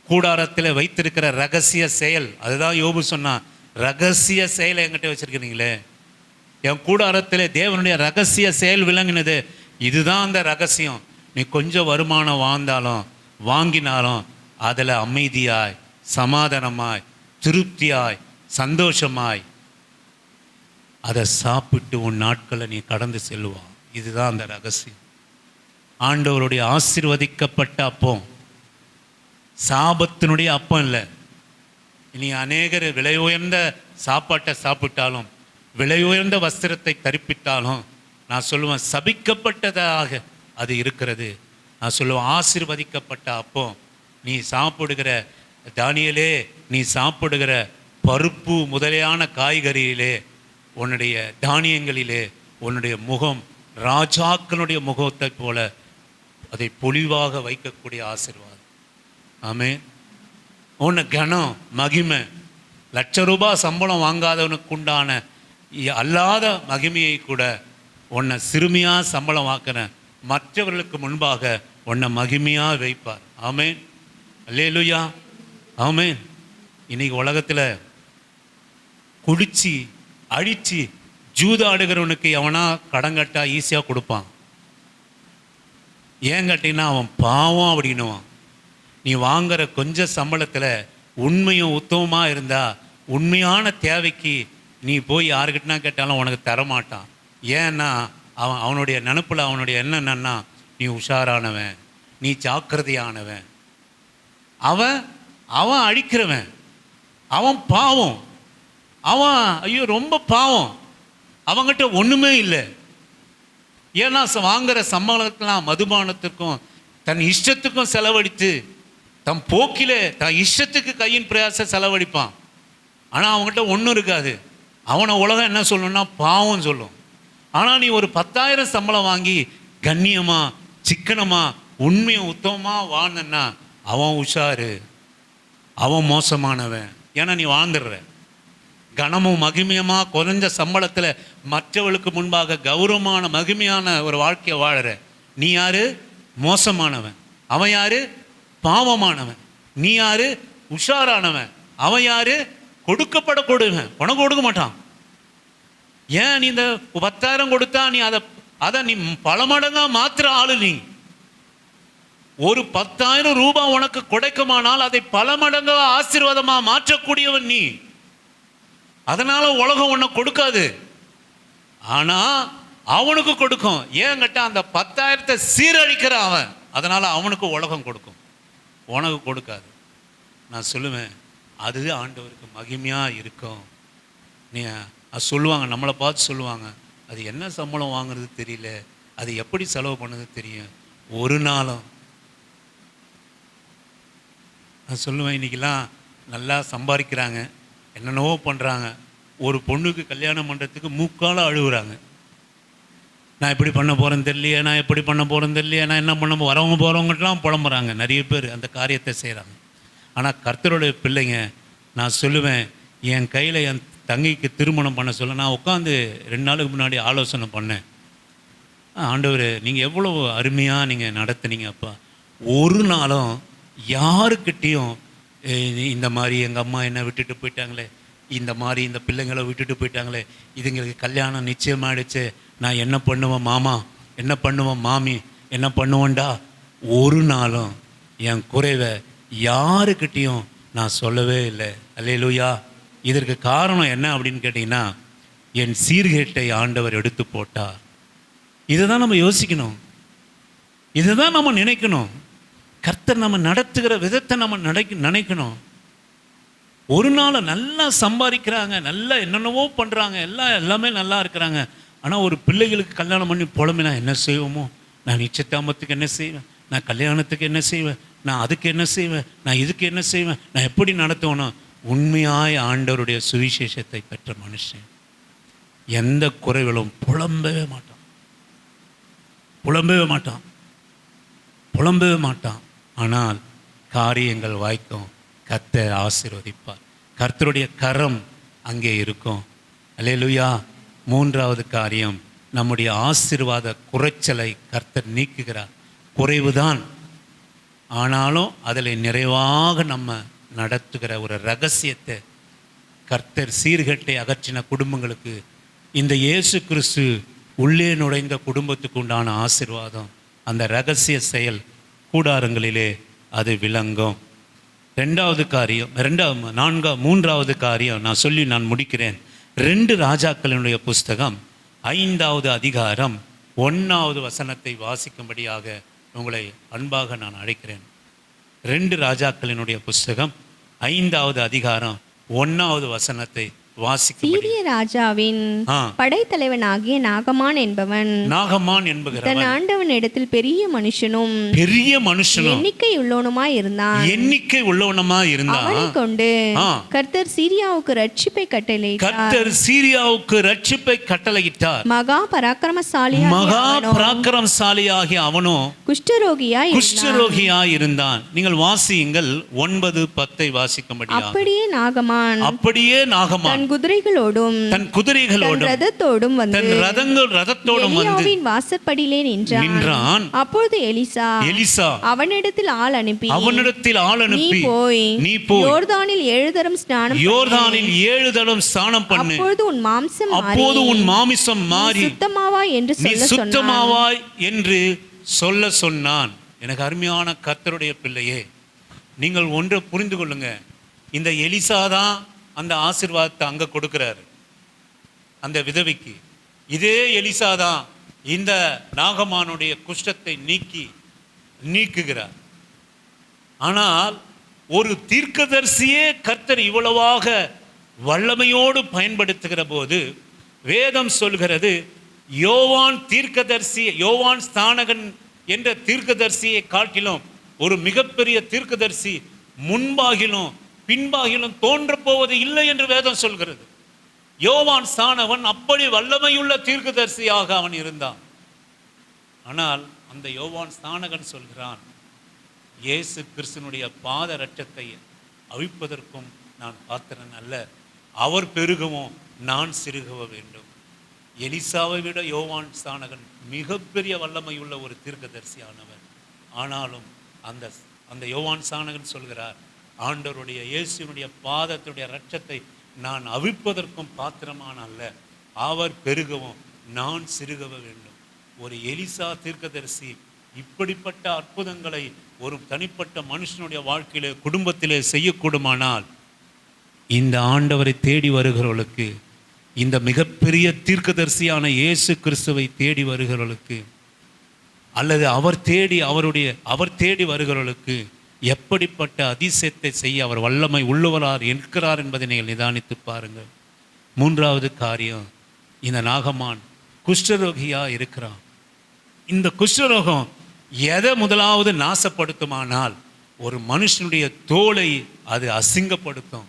கூடாரத்தில் வைத்திருக்கிற ரகசிய செயல். அதுதான் யோபு சொன்னான், ரகசிய செயலை என்கிட்ட வச்சிருக்கிறீங்களே, என் கூடாரத்தில் தேவனுடைய ரகசிய செயல் விளங்கினது, இதுதான் அந்த ரகசியம். நீ கொஞ்சம் வருமானம் வாங்கினாலும் அதில் அமைதியாய், சமாதானமாய், திருப்தியாய், சந்தோஷமாய் அதை சாப்பிட்டு உன் நாட்களை நீ கடந்து செல்வா. இதுதான் அந்த ரகசியம். ஆண்டவருடைய ஆசீர்வதிக்கப்பட்ட அப்பம், சாபத்தினுடைய அப்பம் இல்லை. இனி அநேகர் விலை உயர்ந்த சாப்பாட்டை சாப்பிட்டாலும், விலை உயர்ந்த வஸ்திரத்தை தரிப்பித்தாலும், நான் சொல்லுவேன் சபிக்கப்பட்டதாக அது இருக்கிறது. நான் சொல்லுவேன் ஆசீர்வதிக்கப்பட்ட அப்பம், நீ சாப்பிடுகிற தானியலே, நீ சாப்பிடுகிற பருப்பு முதலையான காய்கறியிலே, உன்னுடைய தானியங்களிலே உன்னுடைய முகம் ராஜாக்களுடைய முகத்தை போல அதை பொலிவாக வைக்கக்கூடிய ஆசீர்வாதம். ஆமென். உன்னை கனம், மகிமை, ₹1,00,000 சம்பளம் வாங்காதவனுக்கு உண்டான அல்லாத மகிமையை கூட உன்னை சிறுமியாக சம்பளம் வாக்கின மற்றவர்களுக்கு முன்பாக உன்னை மகிமையாக வைப்பார். ஆமென், அல்லேலூயா, ஆமென். இன்னைக்கு உலகத்தில் குடிச்சு அழிச்சு ஜூதாடுகிறவனுக்கு எவனா கடன் கட்டா ஈஸியாக கொடுப்பான். ஏன் கட்டினா அவன் பாவம் அப்படின்னுவான். நீ வாங்குற கொஞ்சம் சம்பளத்தில் உண்மையும் உத்தமமாக இருந்தால் உண்மையான தேவைக்கு நீ போய் யாருக்கிட்டனா கேட்டாலும் உனக்கு தரமாட்டான். ஏன்னா அவனுடைய நினப்பில் அவனுடைய எண்ணம் என்னன்னா, நீ உஷாரானவன், நீ ஜாக்கிரதையானவன், அவன் அழிக்கிறவன், அவன் பாவம், அவன் ஐயோ ரொம்ப பாவம், அவங்ககிட்ட ஒன்றுமே இல்லை. ஏன்னா வாங்குகிற சம்பளத்தெல்லாம் மதுபானத்திற்கும் தன் இஷ்டத்துக்கும் செலவழித்து தன் போக்கிலே தன் இஷ்டத்துக்கு கையின் பிரயாச செலவழிப்பான். ஆனால் அவங்ககிட்ட ஒன்றும் இருக்காது. அவனை உலகம் என்ன சொல்லணும்னா பாவம் சொல்லும். ஆனால் நீ ஒரு 10,000 சம்பளம் வாங்கி கண்ணியமாக சிக்கனமாக உண்மையும் உத்தமமாக வாழ்ந்தன்னா அவன் உஷாரு, அவன் மோசமானவன். ஏன்னா நீ வாழ்ந்துடுற. கனமும் மகிமையமாக குறைஞ்ச சம்பளத்தில் மற்றவர்களுக்கு முன்பாக கௌரவமான மகிமையான ஒரு வாழ்க்கையை வாழற. நீ யாரு? மோசமானவன். அவன் யாரு? பாவமானவன். நீ யாரு? உஷாரானவன். அவன் யாரு? கொடுக்கப்படக்கூடியவன். உனக்கு கொடுக்க மாட்டான். ஏன் நீ இந்த 10,000 கொடுத்தா நீ அதை நீ பல மடங்கா மாத்திர ஆளு. நீ ஒரு 10,000 ரூபாய் உனக்கு கிடைக்குமானால் அதை பல மடங்கா ஆசீர்வாதமா மாற்றக்கூடியவன் நீ. அதனால உலகம் உன்னை கொடுக்காது, ஆனா அவனுக்கு கொடுக்கும். ஏன் கேட்டா அந்த 10,000 சீரழிக்கிற அவன், அதனால அவனுக்கு உலகம் கொடுக்கும், உனக்கு கொடுக்காது. நான் சொல்லுவேன், அது ஆண்டவருக்கு மகிமையா இருக்கும். நீ சொல்லுவாங்க, நம்மளை பார்த்து சொல்லுவாங்க, அது என்ன சம்பளம் வாங்குறது தெரியல, அது எப்படி செலவு பண்ணது தெரியும். ஒரு நாளும் நான் சொல்லுவேன், இன்றைக்கெல்லாம் நல்லா சம்பாதிக்கிறாங்க, என்னென்னவோ பண்ணுறாங்க. ஒரு பொண்ணுக்கு கல்யாணம் பண்ணுறதுக்கு மூக்கால அழுகுறாங்க. நான் எப்படி பண்ண போகிறேன்னு தெரியலையே, நான் எப்படி பண்ண போகிறேன்னு தெரியலையே, நான் என்ன பண்ண வரவங்க போகிறவங்கட்டெலாம் புலம்புறாங்க. நிறைய பேர் அந்த காரியத்தை செய்கிறாங்க. ஆனால் கர்த்தருடைய பிள்ளைங்க, நான் சொல்லுவேன், என் கையில் என் தங்கைக்கு திருமணம் பண்ண சொல்ல நான் உட்காந்து 2 நாளுக்கு முன்னாடி ஆலோசனை பண்ணேன். ஆண்டவர், நீங்கள் எவ்வளோ அருமையாக நீங்கள் நடத்துனீங்க அப்பா. ஒரு நாளும் யாருக்கிட்டேயும் இந்த மாதிரி எங்கள் அம்மா என்னை விட்டுட்டு போயிட்டாங்களே, இந்த மாதிரி இந்த பிள்ளைங்களை விட்டுட்டு போயிட்டாங்களே, இதுங்களுக்கு கல்யாணம் நிச்சயமாகிடுச்சு, நான் என்ன பண்ணுவேன் மாமா, என்ன பண்ணுவேன் மாமி, என்ன பண்ணுவேன்டா, ஒரு நாளும் என் குறைவை யாருக்கிட்டேயும் நான் சொல்லவே இல்லை. அல்லேலூயா. இதற்கு காரணம் என்ன அப்படின்னு கேட்டிங்கன்னா, என் சீர்கேட்டை ஆண்டவர் எடுத்து போட்டார். இதை தான் நம்ம யோசிக்கணும், இதை தான் நம்ம நினைக்கணும். கர்த்தர் நம்ம நடத்துகிற விதத்தை நம்ம நினைக்கணும். ஒரு நாள் நல்லா சம்பாதிக்கிறாங்க, நல்லா என்னென்னவோ பண்ணுறாங்க, எல்லாமே நல்லா இருக்கிறாங்க. ஆனால் ஒரு பிள்ளைகளுக்கு கல்யாணம் பண்ணி புலம்பினா என்ன செய்வோமோ, நான் நிச்சயதாமத்துக்கு என்ன செய்வேன், நான் கல்யாணத்துக்கு என்ன செய்வேன், நான் அதுக்கு என்ன செய்வேன், நான் இதுக்கு என்ன செய்வேன், நான் எப்படி நடத்துவேனோ. உண்மையாய் ஆண்டவருடைய சுவிசேஷத்தை பெற்ற மனுஷன் எந்த குறைகளும் புலம்பவே மாட்டான், புலம்பவே மாட்டான், புலம்பவே மாட்டான். ஆனால் காரியங்கள் வாய்க்கும், கர்த்தர் ஆசீர்வதிப்பார், கர்த்தருடைய கரம் அங்கே இருக்கும். அல்லேலூயா. 3வது காரியம், நம்முடைய ஆசீர்வாத குறைச்சலை கர்த்தர் நீக்குகிறார். குறைவுதான், ஆனாலும் அதில் நிறைவாக நம்ம நடத்துகிற ஒரு ரகசியத்தை கர்த்தர் சீர்கட்டை அகற்றின குடும்பங்களுக்கு, இந்த இயேசு கிறிஸ்து உள்ளே நுழைந்த குடும்பத்துக்கு உண்டான ஆசீர்வாதம், அந்த ரகசிய செயல் கூடாரங்களிலே அது விளங்கும். 2வது காரியம், 3வது காரியம் நான் சொல்லி நான் முடிக்கிறேன். 2 ராஜாக்களினுடைய புஸ்தகம் 5வது அதிகாரம் 1வது வசனத்தை வாசிக்கும்படியாக உங்களை அன்பாக நான் அழைக்கிறேன். 2 ராஜாக்களினுடைய புஸ்தகம் 5வது அதிகாரம் 1வது வசனத்தை வாசிக்க. சீரிய ராஜாவின் படைத்தலைவனாகிய நாகமான் என்பவன் தன் ஆண்டவன் இடத்தில் பெரிய மனுஷனும் எண்ணிக்கை உள்ளவனுமாய் இருந்தான். அவனை கொண்டு கர்த்தர் சீரியாவுக்கு ரட்சிப்பை கட்டளையிட்டார். மகா பராக்கிரமசாலியாகிய அவனோ குஷ்டரோகியாய் இருந்தான். நீங்கள் வாசியுங்கள் 9:10 வாசிக்கும்படியாக. அப்படியே நாகமான் தன் குதிரைகளோடும் ரதத்தோடும் வந்து எலியாவின் வாசற்படியிலே நின்றான். அப்பொழுது எலிசா அவனிடத்தில் ஆள் அனுப்பி நீ போய் யோர்தானில் 7 தரம் ஸ்நானம் பண்ணு, அப்பொழுது உன் மாம்சம் மாறி சுத்தமாவாய் என்று சொல்ல சொன்னான். எனக்கு அருமையான கர்த்தருடைய பிள்ளையே, நீங்கள் ஒன்றை புரிந்து கொள்ளுங்க, இந்த எலிசா தான் அந்த ஆசீர்வாதத்தை அங்கே கொடுக்குறாரு அந்த விதவைக்கு. இதே எலிசா தான் இந்த நாகமானுடைய குஷ்டத்தை நீக்குகிறார். ஆனால் ஒரு தீர்க்கதரிசியே கர்த்தர் இவ்வளவாக வல்லமையோடு பயன்படுத்துகிற போது வேதம் சொல்கிறது, யோவான் ஸ்நானகன் என்ற தீர்க்கதரிசியை காட்டிலும் ஒரு மிகப்பெரிய தீர்க்கதரிசி முன்பாகிலும் பின்பாகிலும் தோன்ற போவது இல்லை என்று வேதம் சொல்கிறது. யோவான் ஸ்நானகன் அப்படி வல்லமையுள்ள தீர்க்கதரிசியாக அவன் இருந்தான். ஆனால் அந்த யோவான் ஸ்நானகன் சொல்கிறான், இயேசு கிறிஸ்துனுடைய பாத இரட்சத்தை அவிப்பதற்கும் நான் பாத்திரன் அல்ல, அவர் பெருகவும் நான் சிறுகவ வேண்டும். எலிசாவை விட யோவான் ஸ்நானகன் மிகப்பெரிய வல்லமையுள்ள ஒரு தீர்க்கதரிசியானவர். ஆனாலும் அந்த யோவான் ஸ்நானகன் சொல்கிறார், ஆண்டவருடைய இயேசுனுடைய பாதத்துடைய இரட்சத்தை நான் அவிப்பதற்கும் பாத்திரமான அல்ல, அவர் பெருகவும் நான் சிறுகவ வேண்டும். ஒரு எலிசா தீர்க்கதரிசி இப்படிப்பட்ட அற்புதங்களை ஒரு தனிப்பட்ட மனுஷனுடைய வாழ்க்கையிலே குடும்பத்திலே செய்யக்கூடுமானால், இந்த ஆண்டவரை தேடி வருகிறவர்களுக்கு, இந்த மிகப்பெரிய தீர்க்கதரிசியான இயேசு கிறிஸ்துவை தேடி வருகிறவர்களுக்கு, அல்லது அவர் தேடி வருகிறவர்களுக்கு எப்படிப்பட்ட அதிசயத்தை செய்ய அவர் வல்லமை உள்ளவரார் இருக்கிறார் என்பதை நீங்கள் நிதானித்து பாருங்கள். மூன்றாவது காரியம், இந்த நாகமான் குஷ்டரோகியா இருக்கிறான். இந்த குஷ்டரோகம் எதை முதலாவது நாசப்படுத்துமானால், ஒரு மனுஷனுடைய தோலை அது அசிங்கப்படுத்தும்,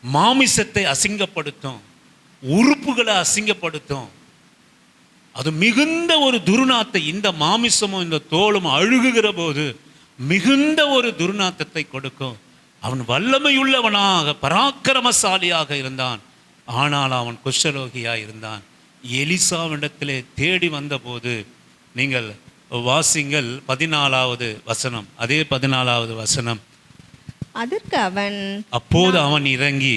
மாமிசத்தை அசிங்கப்படுத்தும், உறுப்புகளை அசிங்கப்படுத்தும். அது மிகுந்த ஒரு துர்நாத்தை, இந்த மாமிசமும் இந்த தோலும் அழுகுகிற போது மிகுந்த ஒரு துர்நாத்தத்தை கொடுக்கும். அவன் வல்லமையுள்ளவனாக பராக்கிரமசாலியாக இருந்தான், ஆனால் அவன் குஷ்டரோகியாக இருந்தான். எலிசாவிடத்திலே தேடி வந்தபோது, நீங்கள் வாசிங்கள் 14வது வசனம், அதே 14வது வசனம். அதற்கு அவன், அப்போது அவன் இறங்கி,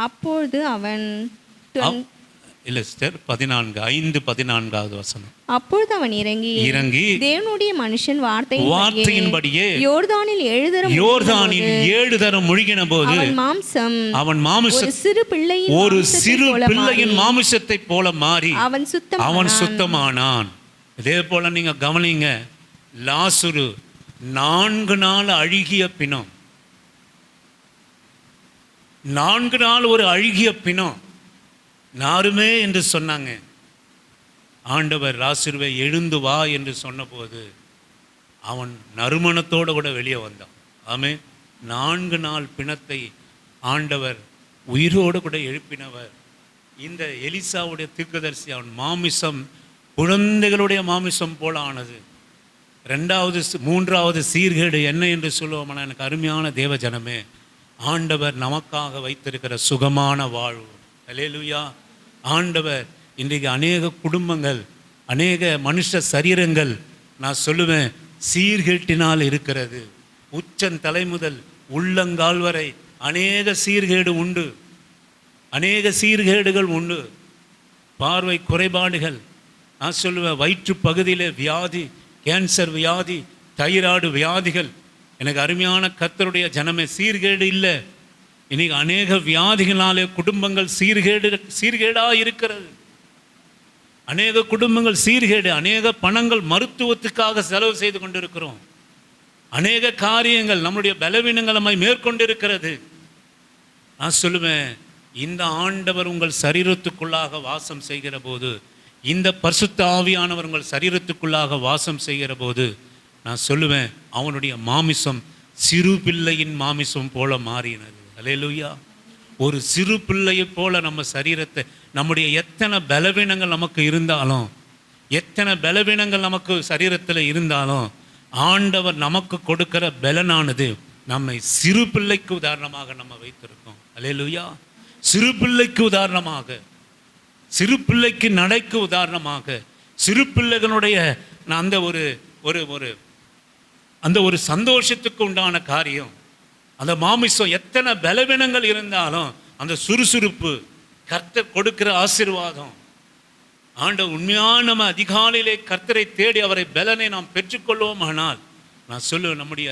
அப்பொழுது அவன் இல்ல சிஸ்டர் 14வது வசனம். அப்பொழுது அவன் இறங்கி தேவனுடைய மனுஷன் வார்த்தையின்படியே யோர்தானில் 7 தரம் முழுகின போது அவன் மாம்சம் ஒரு சிறு பிள்ளையின் மாமிசத்தை போல மாறி அவன் சுத்தமானான். இதே போல நீங்க கவனிங்க, லாசரு 4 நாள் அழுகிய பிணம், 4 நாள் ஒரு அழுகிய பிணம், நாருமே என்று சொன்னாங்க. ஆண்டவர் லாசருவை எழுந்து வா என்று சொன்னபோது அவன் நறுமணத்தோடு கூட வெளியே வந்தான். ஆமே, 4 நாள் பிணத்தை ஆண்டவர் உயிரோடு கூட எழுப்பினவர். இந்த எலிசாவுடைய தீர்க்கதரிசி, அவன் மாமிசம் குழந்தைகளுடைய மாமிசம் போல ஆனது. 3வது சீர்கேடு என்ன என்று சொல்லுவோம்னா, எனக்கு அருமையான தேவ ஜனமே, ஆண்டவர் நமக்காக வைத்திருக்கிற சுகமான வாழ்வு. அல்லேலூயா. ஆண்டவர் இன்றைக்கு அநேக குடும்பங்கள், அநேக மனுஷ சரீரங்கள், நான் சொல்லுவேன், சீர்கேட்டினால் இருக்கிறது. உச்சன் தலை முதல் உள்ளங்கால் வரை அநேக சீர்கேடு உண்டு, அநேக சீர்கேடுகள் உண்டு. பார்வை குறைபாடுகள், நான் சொல்லுவேன், வயிற்று பகுதியில் வியாதி, கேன்சர் வியாதி, தைராய்டு வியாதிகள். எனக்கு அருமையான கர்த்தருடைய ஜனமே, சீர்கேடு இல்லை. இன்னைக்கு அநேக வியாதிகளாலே குடும்பங்கள் சீர்கேடாக இருக்கிறது. அநேக குடும்பங்கள் சீர்கேடு, அநேக பணங்கள் மருத்துவத்துக்காக செலவு செய்து கொண்டிருக்கிறோம். அநேக காரியங்கள் நம்முடைய பலவீனங்கள் நம்மை மேற்கொண்டிருக்கிறது. நான் சொல்லுவேன், இந்த ஆண்டவர் உங்கள் சரீரத்துக்குள்ளாக வாசம் செய்கிற போது, இந்த பரிசுத்த ஆவியானவர் உங்கள் சரீரத்துக்குள்ளாக வாசம் செய்கிற போது, நான் சொல்லுவேன், அவனுடைய மாமிசம் சிறு பிள்ளையின் மாமிசம் போல மாறினது. அல்லேலூயா. ஒரு சிறு பிள்ளையை போல நம்ம சரீரத்தை, நம்முடைய எத்தனை பலவீனங்கள் நமக்கு இருந்தாலும், எத்தனை பலவீனங்கள் நமக்கு சரீரத்தில் இருந்தாலும், ஆண்டவர் நமக்கு கொடுக்கிற பலனானது நம்மை சிறு பிள்ளைக்கு உதாரணமாக நம்ம வைத்திருக்கோம். அல்லேலூயா. சிறு பிள்ளைக்கு உதாரணமாக, சிறு பிள்ளைக்கு நடைக்கு உதாரணமாக, சிறு பிள்ளைகளுடைய அந்த ஒரு சந்தோஷத்துக்கு உண்டான காரியம். அந்த மாமிசம் எத்தனை பலவீனங்கள் இருந்தாலும் அந்த சுறுசுறுப்பு, கர்த்தர் கொடுக்கிற ஆசீர்வாதம். ஆண்டவர் உண்மையான நம்ம அதிகாலையிலே கர்த்தரை தேடி அவரை பலனை நாம் பெற்றுக்கொள்வோம். ஆனால் நான் சொல்லுவேன், நம்முடைய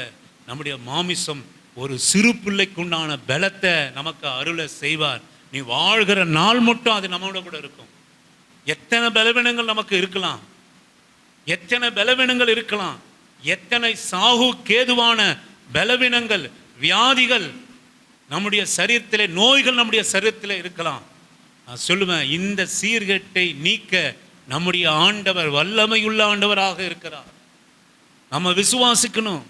நம்முடைய மாமிசம் ஒரு சிறு பிள்ளைக்குண்டான பலத்தை நமக்கு அருளை செய்வார். நீ வாழ்கிற நாள் மட்டும் அது நம்மளோட கூட இருக்கும். எத்தனை பலவீனங்கள் நமக்கு இருக்கலாம், எத்தனை பலவீனங்கள் இருக்கலாம், எத்தனை சாகு கேதுவான பலவீனங்கள், வியாதிகள் நம்முடைய சரீரத்திலே, நோய்கள் நம்முடைய சரீரத்திலே இருக்கலாம். நான் சொல்லுவேன், இந்த சீர்கேட்டை நீக்க நம்முடைய ஆண்டவர் வல்லமையுள்ள ஆண்டவராக இருக்கிறார். நம்ம விசுவாசிக்கணும்.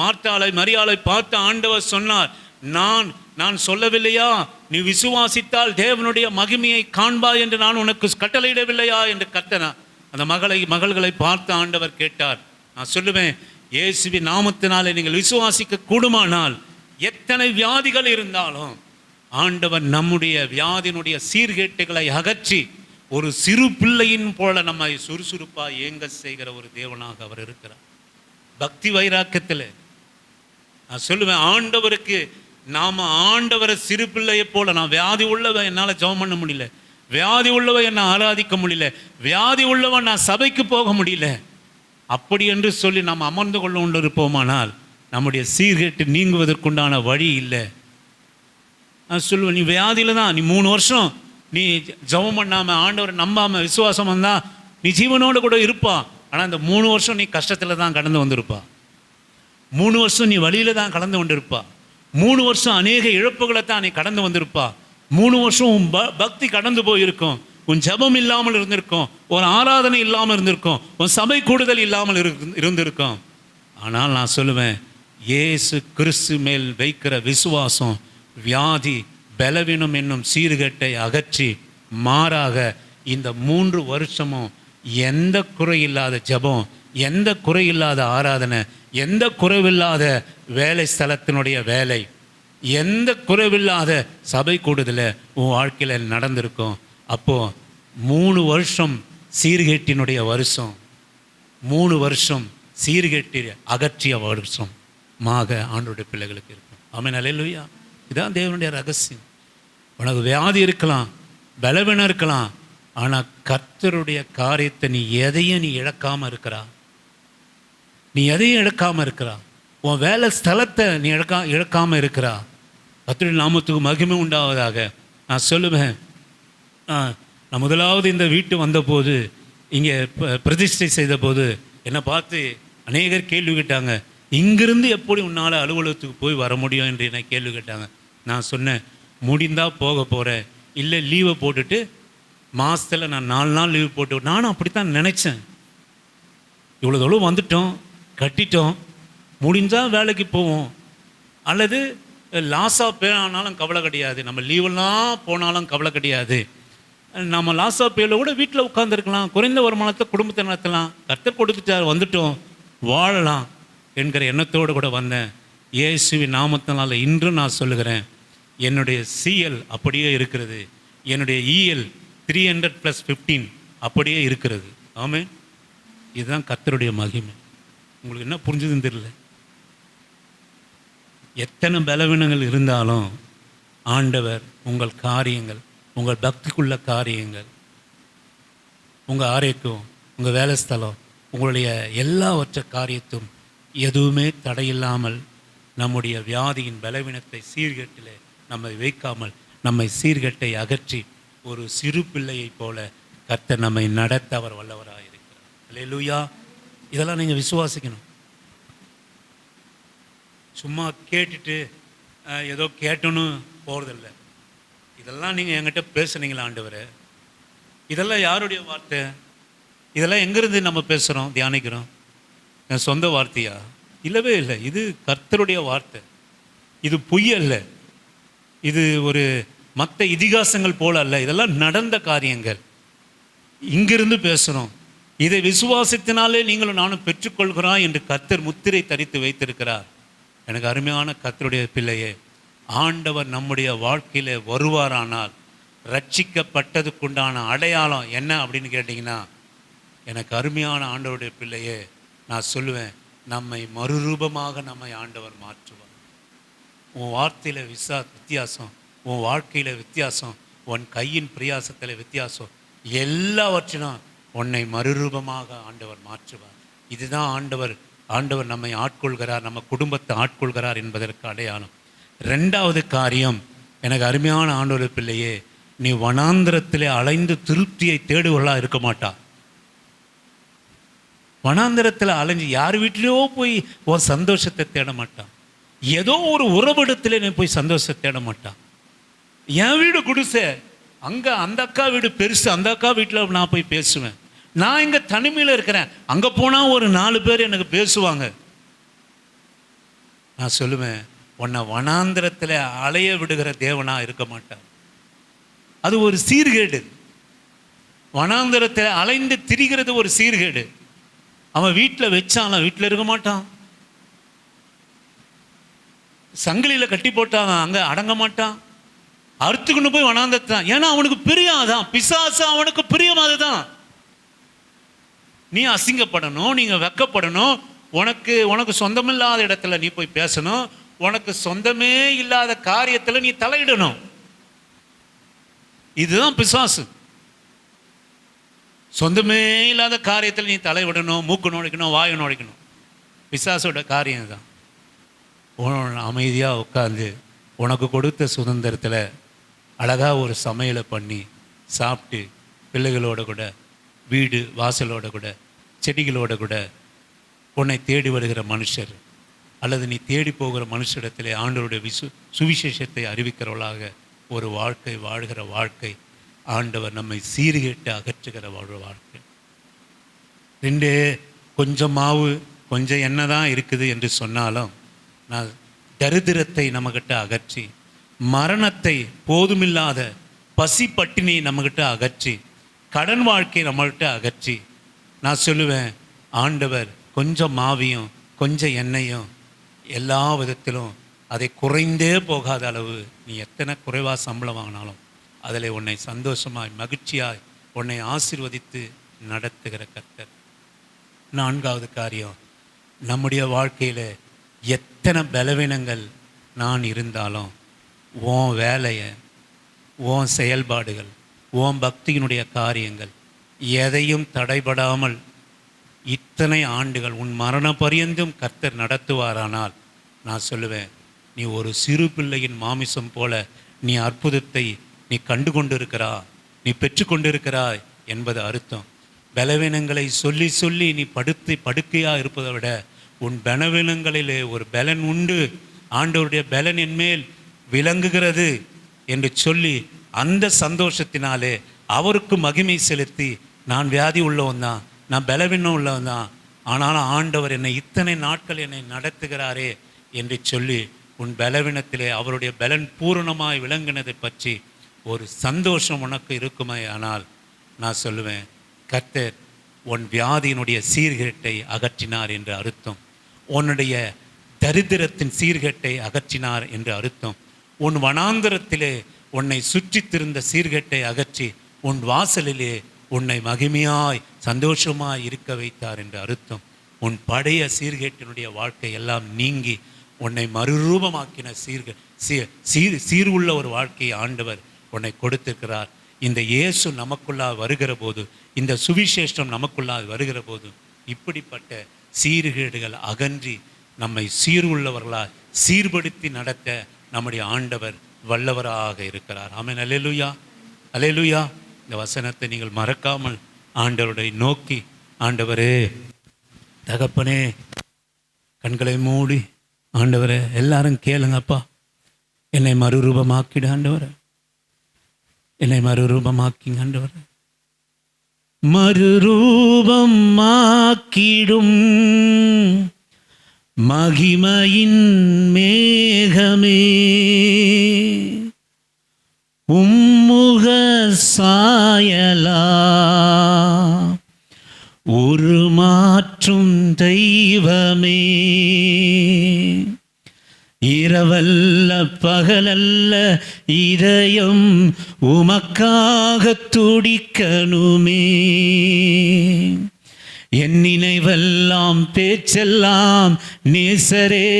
மார்த்தாளை மரியாளை பார்த்த ஆண்டவர் சொன்னார், நான் சொல்லவில்லையா, நீ விசுவாசித்தால் தேவனுடைய மகிமையை காண்பாய் என்று நான் உனக்கு கட்டளையிடவில்லையா என்று கத்தனா. அந்த மகள்களை பார்த்த ஆண்டவர் கேட்டார். நான் சொல்லுவேன், இயேசுவின் நாமத்தினாலே நீங்கள் விசுவாசிக்க கூடுமானால் எத்தனை வியாதிகள் இருந்தாலும் ஆண்டவர் நம்முடைய வியாதியினுடைய சீர்கேட்டுகளை அகற்றி ஒரு சிறு பிள்ளையின் போல நம்மை சுறுசுறுப்பாக இயங்க செய்கிற ஒரு தேவனாக அவர் இருக்கிறார். பக்தி வைராக்கியத்தில் நான் சொல்லுவேன், ஆண்டவருக்கு நாம் ஆண்டவரை சிறு பிள்ளையை போல, நான் வியாதி உள்ளவன் என்னால் ஜெபம் பண்ண முடியல, வியாதி உள்ளவன் என்னை ஆராதிக்க முடியல, வியாதி உள்ளவன் நான் சபைக்கு போக முடியல, அப்படி என்று சொல்லி நாம் அமர்ந்து கொண்டு இருப்போமானால் நம்முடைய சீர்கேட்டு நீங்குவதற்குண்டான வழி இல்லை. நான் சொல்லுவேன், நீ வியாதியில் தான், நீ 3 வருஷம் நீ ஜெபம் பண்ணாமல் ஆண்டவரை நம்பாமல் விசுவாசம் வந்தால் நீ ஜீவனோடு கூட இருப்பா. ஆனால் இந்த 3 வருஷம் நீ கஷ்டத்தில் தான் கடந்து வந்திருப்பா. 3 வருஷம் நீ வழியில் தான் கடந்து கொண்டிருப்பா. 3 வருஷம் அநேக இழப்புகளை தான் நீ கடந்து வந்திருப்பா. 3 வருஷம் உன் பக்தி கடந்து போயிருக்கும், உன் ஜெபம் இல்லாமல் இருந்திருக்கும், ஒரு ஆராதனை இல்லாமல் இருந்திருக்கும், உன் சபை கூடுதல் இல்லாமல் இருந்திருக்கும். ஆனால் நான் சொல்லுவேன், இயேசு கிறிஸ்து மேல் வைக்கிற விசுவாசம் வியாதி பலவீனம் என்னும் சீர்கேட்டை அகற்றி மாறாக இந்த 3 வருஷமும் எந்த குறையில்லாத ஜெபம், எந்த குறையில்லாத ஆராதனை, எந்த குறைவில்லாத வேலை ஸ்தலத்தினுடைய வேலை, எந்த குறைவில்லாத சபை கூடுதலை உன் வாழ்க்கையில் நடந்திருக்கும். அப்போது 3 வருஷம் சீர்கேட்டினுடைய வருஷம், 3 வருஷம் சீர்கேட்டி அகற்றிய வருஷமாக ஆண்டவருடைய பிள்ளைகளுக்கு இருக்கும். ஆமென், அல்லேலூயா. இதான் தேவனுடைய ரகசியம். உனக்கு வியாதி இருக்கலாம், பலவீனம் இருக்கலாம், ஆனால் கர்த்தருடைய காரியத்தை நீ எதையும் நீ இழக்காமல் இருக்கிறா. நீ எதையும் இழக்காமல் இருக்கிறா. உன் வேலை ஸ்தலத்தை நீ இழக்காமல் இருக்கிறா. கர்த்தருடைய நாமத்துக்கு மகிமை உண்டாவதாக. நான் சொல்லுவேன், நான் முதலாவது இந்த வீட்டு வந்தபோது, இங்கே பிரதிஷ்டை செய்த போது என்னை பார்த்து அநேகர் கேள்வி கேட்டாங்க, இங்கிருந்து எப்படி உன்னால் அலுவலகத்துக்கு போய் வர முடியும் என்று என்னை கேள்வி கேட்டாங்க. நான் சொன்னேன், முடிந்தால் போக போகிறேன், இல்லை லீவை போட்டுட்டு மாதத்தில் நான் 4 நாள் லீவு போட்டு. நானும் அப்படித்தான் நினச்சேன். இவ்வளோ தூரம் வந்துட்டோம், கட்டிட்டோம், முடிஞ்சால் வேலைக்கு போவோம், அல்லது லாஸாக பேனாலும் கவலை கிடையாது, நம்ம லீவெல்லாம் போனாலும் கவலை கிடையாது, நம்ம லாஸாக பேரில் கூட வீட்டில் உட்காந்துருக்கலாம், குறைந்த வருமானத்தை குடும்பத்தை நடத்தலாம், கர்த்தர் கொடுத்துட்டார், வந்துட்டோம், வாழலாம் என்கிற எண்ணத்தோடு கூட வந்தேன். இயேசுவின் நாமத்தினால இன்று நான் சொல்லுகிறேன், என்னுடைய சிஎல் அப்படியே இருக்கிறது, என்னுடைய இஎல் 300+15 அப்படியே இருக்கிறது. ஆமென். இதுதான் கர்த்தருடைய மகிமை. உங்களுக்கு என்ன புரிஞ்சதுன்னு தெரியல. எத்தனை பலவீனங்கள் இருந்தாலும் ஆண்டவர் உங்கள் காரியங்கள், உங்கள் பக்திக்குள்ள காரியங்கள், உங்கள் ஆரோக்கியம், உங்கள் வேலை ஸ்தலம், உங்களுடைய எல்லாவற்ற காரியத்தும் எதுவுமே தடையில்லாமல் நம்முடைய வியாதியின் பலவீனத்தை சீர்கேட்டில் நம்மை வைக்காமல் நம்மை சீர்கேட்டை அகற்றி ஒரு சிறு பிள்ளையைப் போல கர்த்தர் நம்மை நடத்த அவர் வல்லவராக இருக்கிறார். அல்லேலூயா. இதெல்லாம் நீங்கள் விசுவாசிக்கணும். சும்மா கேட்டுட்டு ஏதோ கேட்டோன்னு போகிறதில்ல. இதெல்லாம் நீங்கள் என்கிட்ட பேசுனீங்களா ஆண்டவரே? இதெல்லாம் யாருடைய வார்த்தை? இதெல்லாம் எங்கேருந்து நம்ம பேசுகிறோம், தியானிக்கிறோம்? என் சொந்த வார்த்தையா? இல்லவே இல்லை. இது கர்த்தருடைய வார்த்தை. இது பொய் அல்ல, இது ஒரு மற்ற இதிகாசங்கள் போல அல்ல, இதெல்லாம் நடந்த காரியங்கள். இங்கிருந்து பேசுகிறோம். இதை விசுவாசத்தினாலே நீங்களும் நானும் பெற்றுக்கொள்கிறோம் என்று கர்த்தர் முத்திரை தரித்து வைத்திருக்கிறார். எனக்கு அருமையான கர்த்தருடைய பிள்ளையே, ஆண்டவர் நம்முடைய வாழ்க்கையில் வருவாரானால் ரட்சிக்கப்பட்டதுக்குண்டான அடையாளம் என்ன அப்படின்னு கேட்டிங்கன்னா, எனக்கு அருமையான ஆண்டவருடைய பிள்ளையே, நான் சொல்லுவேன், நம்மை மறுரூபமாக நம்மை ஆண்டவர் மாற்றுவார். உன் வார்த்தையில் வித்தியாசம், உன் வாழ்க்கையில் வித்தியாசம், உன் கையின் பிரயாசத்தில் வித்தியாசம், எல்லாவற்றிலும் உன்னை மறுரூபமாக ஆண்டவர் மாற்றுவார். இதுதான் ஆண்டவர் ஆண்டவர் நம்மை ஆட்கொள்கிறார், நம்ம குடும்பத்தை ஆட்கொள்கிறார் என்பதற்கு அடையாளம். 2வது காரியம், எனக்கு அருமையான ஆண்டவர் பிள்ளையே, நீ வனாந்திரத்திலே அலைந்து திருப்தியை தேடுவர்களாக இருக்க மாட்டா. வனாந்திரத்தில் அலைஞ்சு யார் வீட்டிலையோ போய் உன் சந்தோஷத்தை தேட மாட்டான். ஏதோ ஒரு உறவிடத்தில் நீ போய் சந்தோஷத்தை தேட மாட்டான். என் வீடு குடிசை, அங்கே அந்த அக்கா வீடு பெருசு, அந்த அக்கா வீட்டில் நான் போய் பேசுவேன். நான் இங்கே தனிமையில் இருக்கிறேன், அங்கே போனால் ஒரு 4 பேர் எனக்கு பேசுவாங்க. நான் சொல்லுவேன், உன்னை வனாந்திரத்தில் அலைய விடுகிற தேவனாக இருக்க மாட்டான். அது ஒரு சீர்கேடு. வனாந்திரத்தில் அலைந்து திரிகிறது ஒரு சீர்கேடு. அவன் வீட்டில் வச்சான், வீட்டில் இருக்க மாட்டான். சங்கிலியில் கட்டி போட்டான், அங்கே அடங்க மாட்டான். அறுத்துக்கொண்டு போய் வனாந்திரத்தான். ஏன்னா அவனுக்கு பிரியாதான், பிசாசு அவனுக்கு பிரியம். அதுதான், நீ அசிங்கப்படணும், நீங்கள் வெக்கப்படணும், உனக்கு சொந்தமில்லாத இடத்துல நீ போய் பேசணும், உனக்கு சொந்தமே இல்லாத காரியத்தில் நீ தலையிடணும். இதுதான் பிசாசு. சொந்தமே இல்லாத காரியத்தில் நீ தலைவிடணும், மூக்கு நுழைக்கணும், வாயை நுழைக்கணும். பிசாசோட காரியம் தான். அமைதியாக உட்காந்து உனக்கு கொடுத்த சுதந்திரத்தில் அழகாக ஒரு சமையலை பண்ணி சாப்பிட்டு பிள்ளைகளோட கூட, வீடு வாசலோட கூட, செடிகளோட கூட உன்னை தேடி வருகிற மனுஷர் அல்லது நீ தேடி போகிற மனுஷரிடத்திலே ஆண்டவருடைய சுவிசேஷத்தை அறிவிக்கிறவளாக ஒரு வாழ்க்கை வாழ்கிற வாழ்க்கை ஆண்டவர் நம்மை சீர்கேட்டு அகற்றுகிற வாழ்க்கை. 2 கொஞ்சம் மாவு கொஞ்சம் எண்ணெய் தான் இருக்குது என்று சொன்னாலும், நான் தரித்திரத்தை நம்மகிட்ட அகற்றி, மரணத்தை போதுமில்லாத பசி பட்டினி நம்மகிட்ட அகற்றி, கடன் வாழ்க்கை நம்மகிட்ட அகற்றி, நான் சொல்லுவேன், ஆண்டவர் கொஞ்சம் மாவையும் கொஞ்சம் எண்ணெயும் எல்லா விதத்திலும் அதை குறைந்தே போகாத அளவு நீ எத்தனை குறைவாக சம்பளம் வாங்கினாலும் அதில் உன்னை சந்தோஷமாய் மகிழ்ச்சியாய் உன்னை ஆசீர்வதித்து நடத்துகிற கர்த்தர். 4வது காரியம், நம்முடைய வாழ்க்கையில் எத்தனை பலவீனங்கள் நான் இருந்தாலும் உன் வேலையை, உன் செயல்பாடுகள், உன் பக்தியினுடைய காரியங்கள் எதையும் தடைபடாமல் இத்தனை ஆண்டுகள் உன் மரண பரியந்தும் கர்த்தர் நடத்துவாரானால், நான் சொல்லுவேன், நீ ஒரு சிறு பிள்ளையின் மாமிசம் போல நீ அற்புதத்தை நீ கண்டு கொண்டிருக்கிறா, நீ பெற்று கொண்டிருக்கிறாய் என்பது அர்த்தம். பலவீனங்களை சொல்லி சொல்லி நீ படுக்கையாக இருப்பதை விட உன் பலவீனங்களிலே ஒரு பலன் உண்டு, ஆண்டவருடைய பலன் என்மேல் விளங்குகிறது என்று சொல்லி அந்த சந்தோஷத்தினாலே அவருக்கு மகிமை செலுத்தி, நான் வியாதி உள்ளவன் தான், நான் பலவீனம் உள்ளவன் தான், ஆனாலும் ஆண்டவர் என்னை இத்தனை நாட்கள் என்னை நடத்துகிறாரே என்று சொல்லி உன் பலவீனத்திலே அவருடைய பலன் பூரணமாய் விளங்கினதை பற்றி ஒரு சந்தோஷம் உனக்கு இருக்குமே. ஆனால் நான் சொல்லுவேன், கர்த்தர் உன் வியாதியினுடைய சீர்கேட்டை அகற்றினார் என்று அர்த்தம். உன்னுடைய தரித்திரத்தின் சீர்கேட்டை அகற்றினார் என்று அர்த்தம். உன் வனாந்திரத்திலே உன்னை சுற்றித்திருந்த சீர்கேட்டை அகற்றி உன் வாசலிலே உன்னை மகிமையாய் சந்தோஷமாய் இருக்க வைத்தார் என்று அர்த்தம். உன் பழைய சீர்கேட்டினுடைய வாழ்க்கை எல்லாம் நீங்கி உன்னை மறுரூபமாக்கின சீர் உள்ள ஒரு வாழ்க்கையை ஆண்டவர் உன்னை கொடுத்திருக்கிறார். இந்த இயேசு நமக்குள்ளா வருகிற போது, இந்த சுவிசேஷம் நமக்குள்ளா வருகிற போது, இப்படிப்பட்ட சீர்கேடுகள் அகன்றி நம்மை சீர்வுள்ளவர்களாய் சீர்படுத்தி நடத்த நம்முடைய ஆண்டவர் வல்லவராக இருக்கிறார். ஆமென். அல்லேலூயா, அல்லேலூயா. இந்த வசனத்தை நீங்கள் மறக்காமல் ஆண்டவரை நோக்கி, ஆண்டவரே தகப்பனே, கண்களை மூடி, ஆண்டவரே எல்லாரும் கேளுங்கப்பா, என்னை மறுரூபமாக்கிடு ஆண்டவரே, என்னை மறுரூபமாக்கிங்க ஆண்டவரே, மறுரூபமாக்கிடும் மகிமையின் மேகமே, உம்முக சாயலா ஒரு மாற்றும் தெய்வமே, இரவல்ல பகலல்ல இதயம் உமக்காக துடிக்கணுமே, என் நினைவெல்லாம் பேச்செல்லாம் நேசரே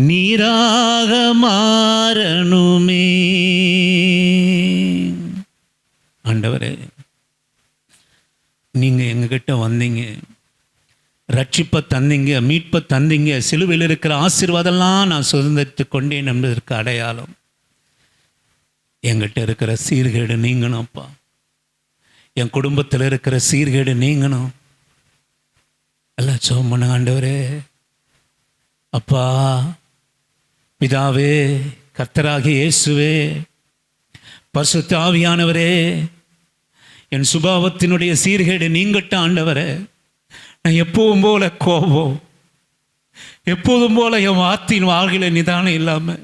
நீராக மாறணுமே. ஆண்டவரே, நீங்கள் எங்ககிட்ட வந்தீங்க, ரட்சிப்பை தந்தீங்க, மீட்பை தந்தீங்க, சிலுவையில் இருக்கிற ஆசீர்வாதம்லாம் நான் சுதந்திரித்து கொண்டேன் என்பதற்கு அடையாளம் என்கிட்ட இருக்கிற சீர்கேடு நீங்கணும்ப்பா. என் குடும்பத்தில் இருக்கிற சீர்கேடு நீங்கணும். எல்லாம் ஜெபம் பண்ணுங்க. ஆண்டவரே, அப்பா, பிதாவே, கர்த்தராகிய இயேசுவே, பரிசுத்த ஆவியானவரே, என் சுபாவத்தினுடைய சீர்கேடு நீங்கட்ட ஆண்டவரே. நான் எப்பவும் போல கோபம், எப்போதும் போல என் வார்த்தையின் வாழ்க்கையில நிதானம் இல்லாமல்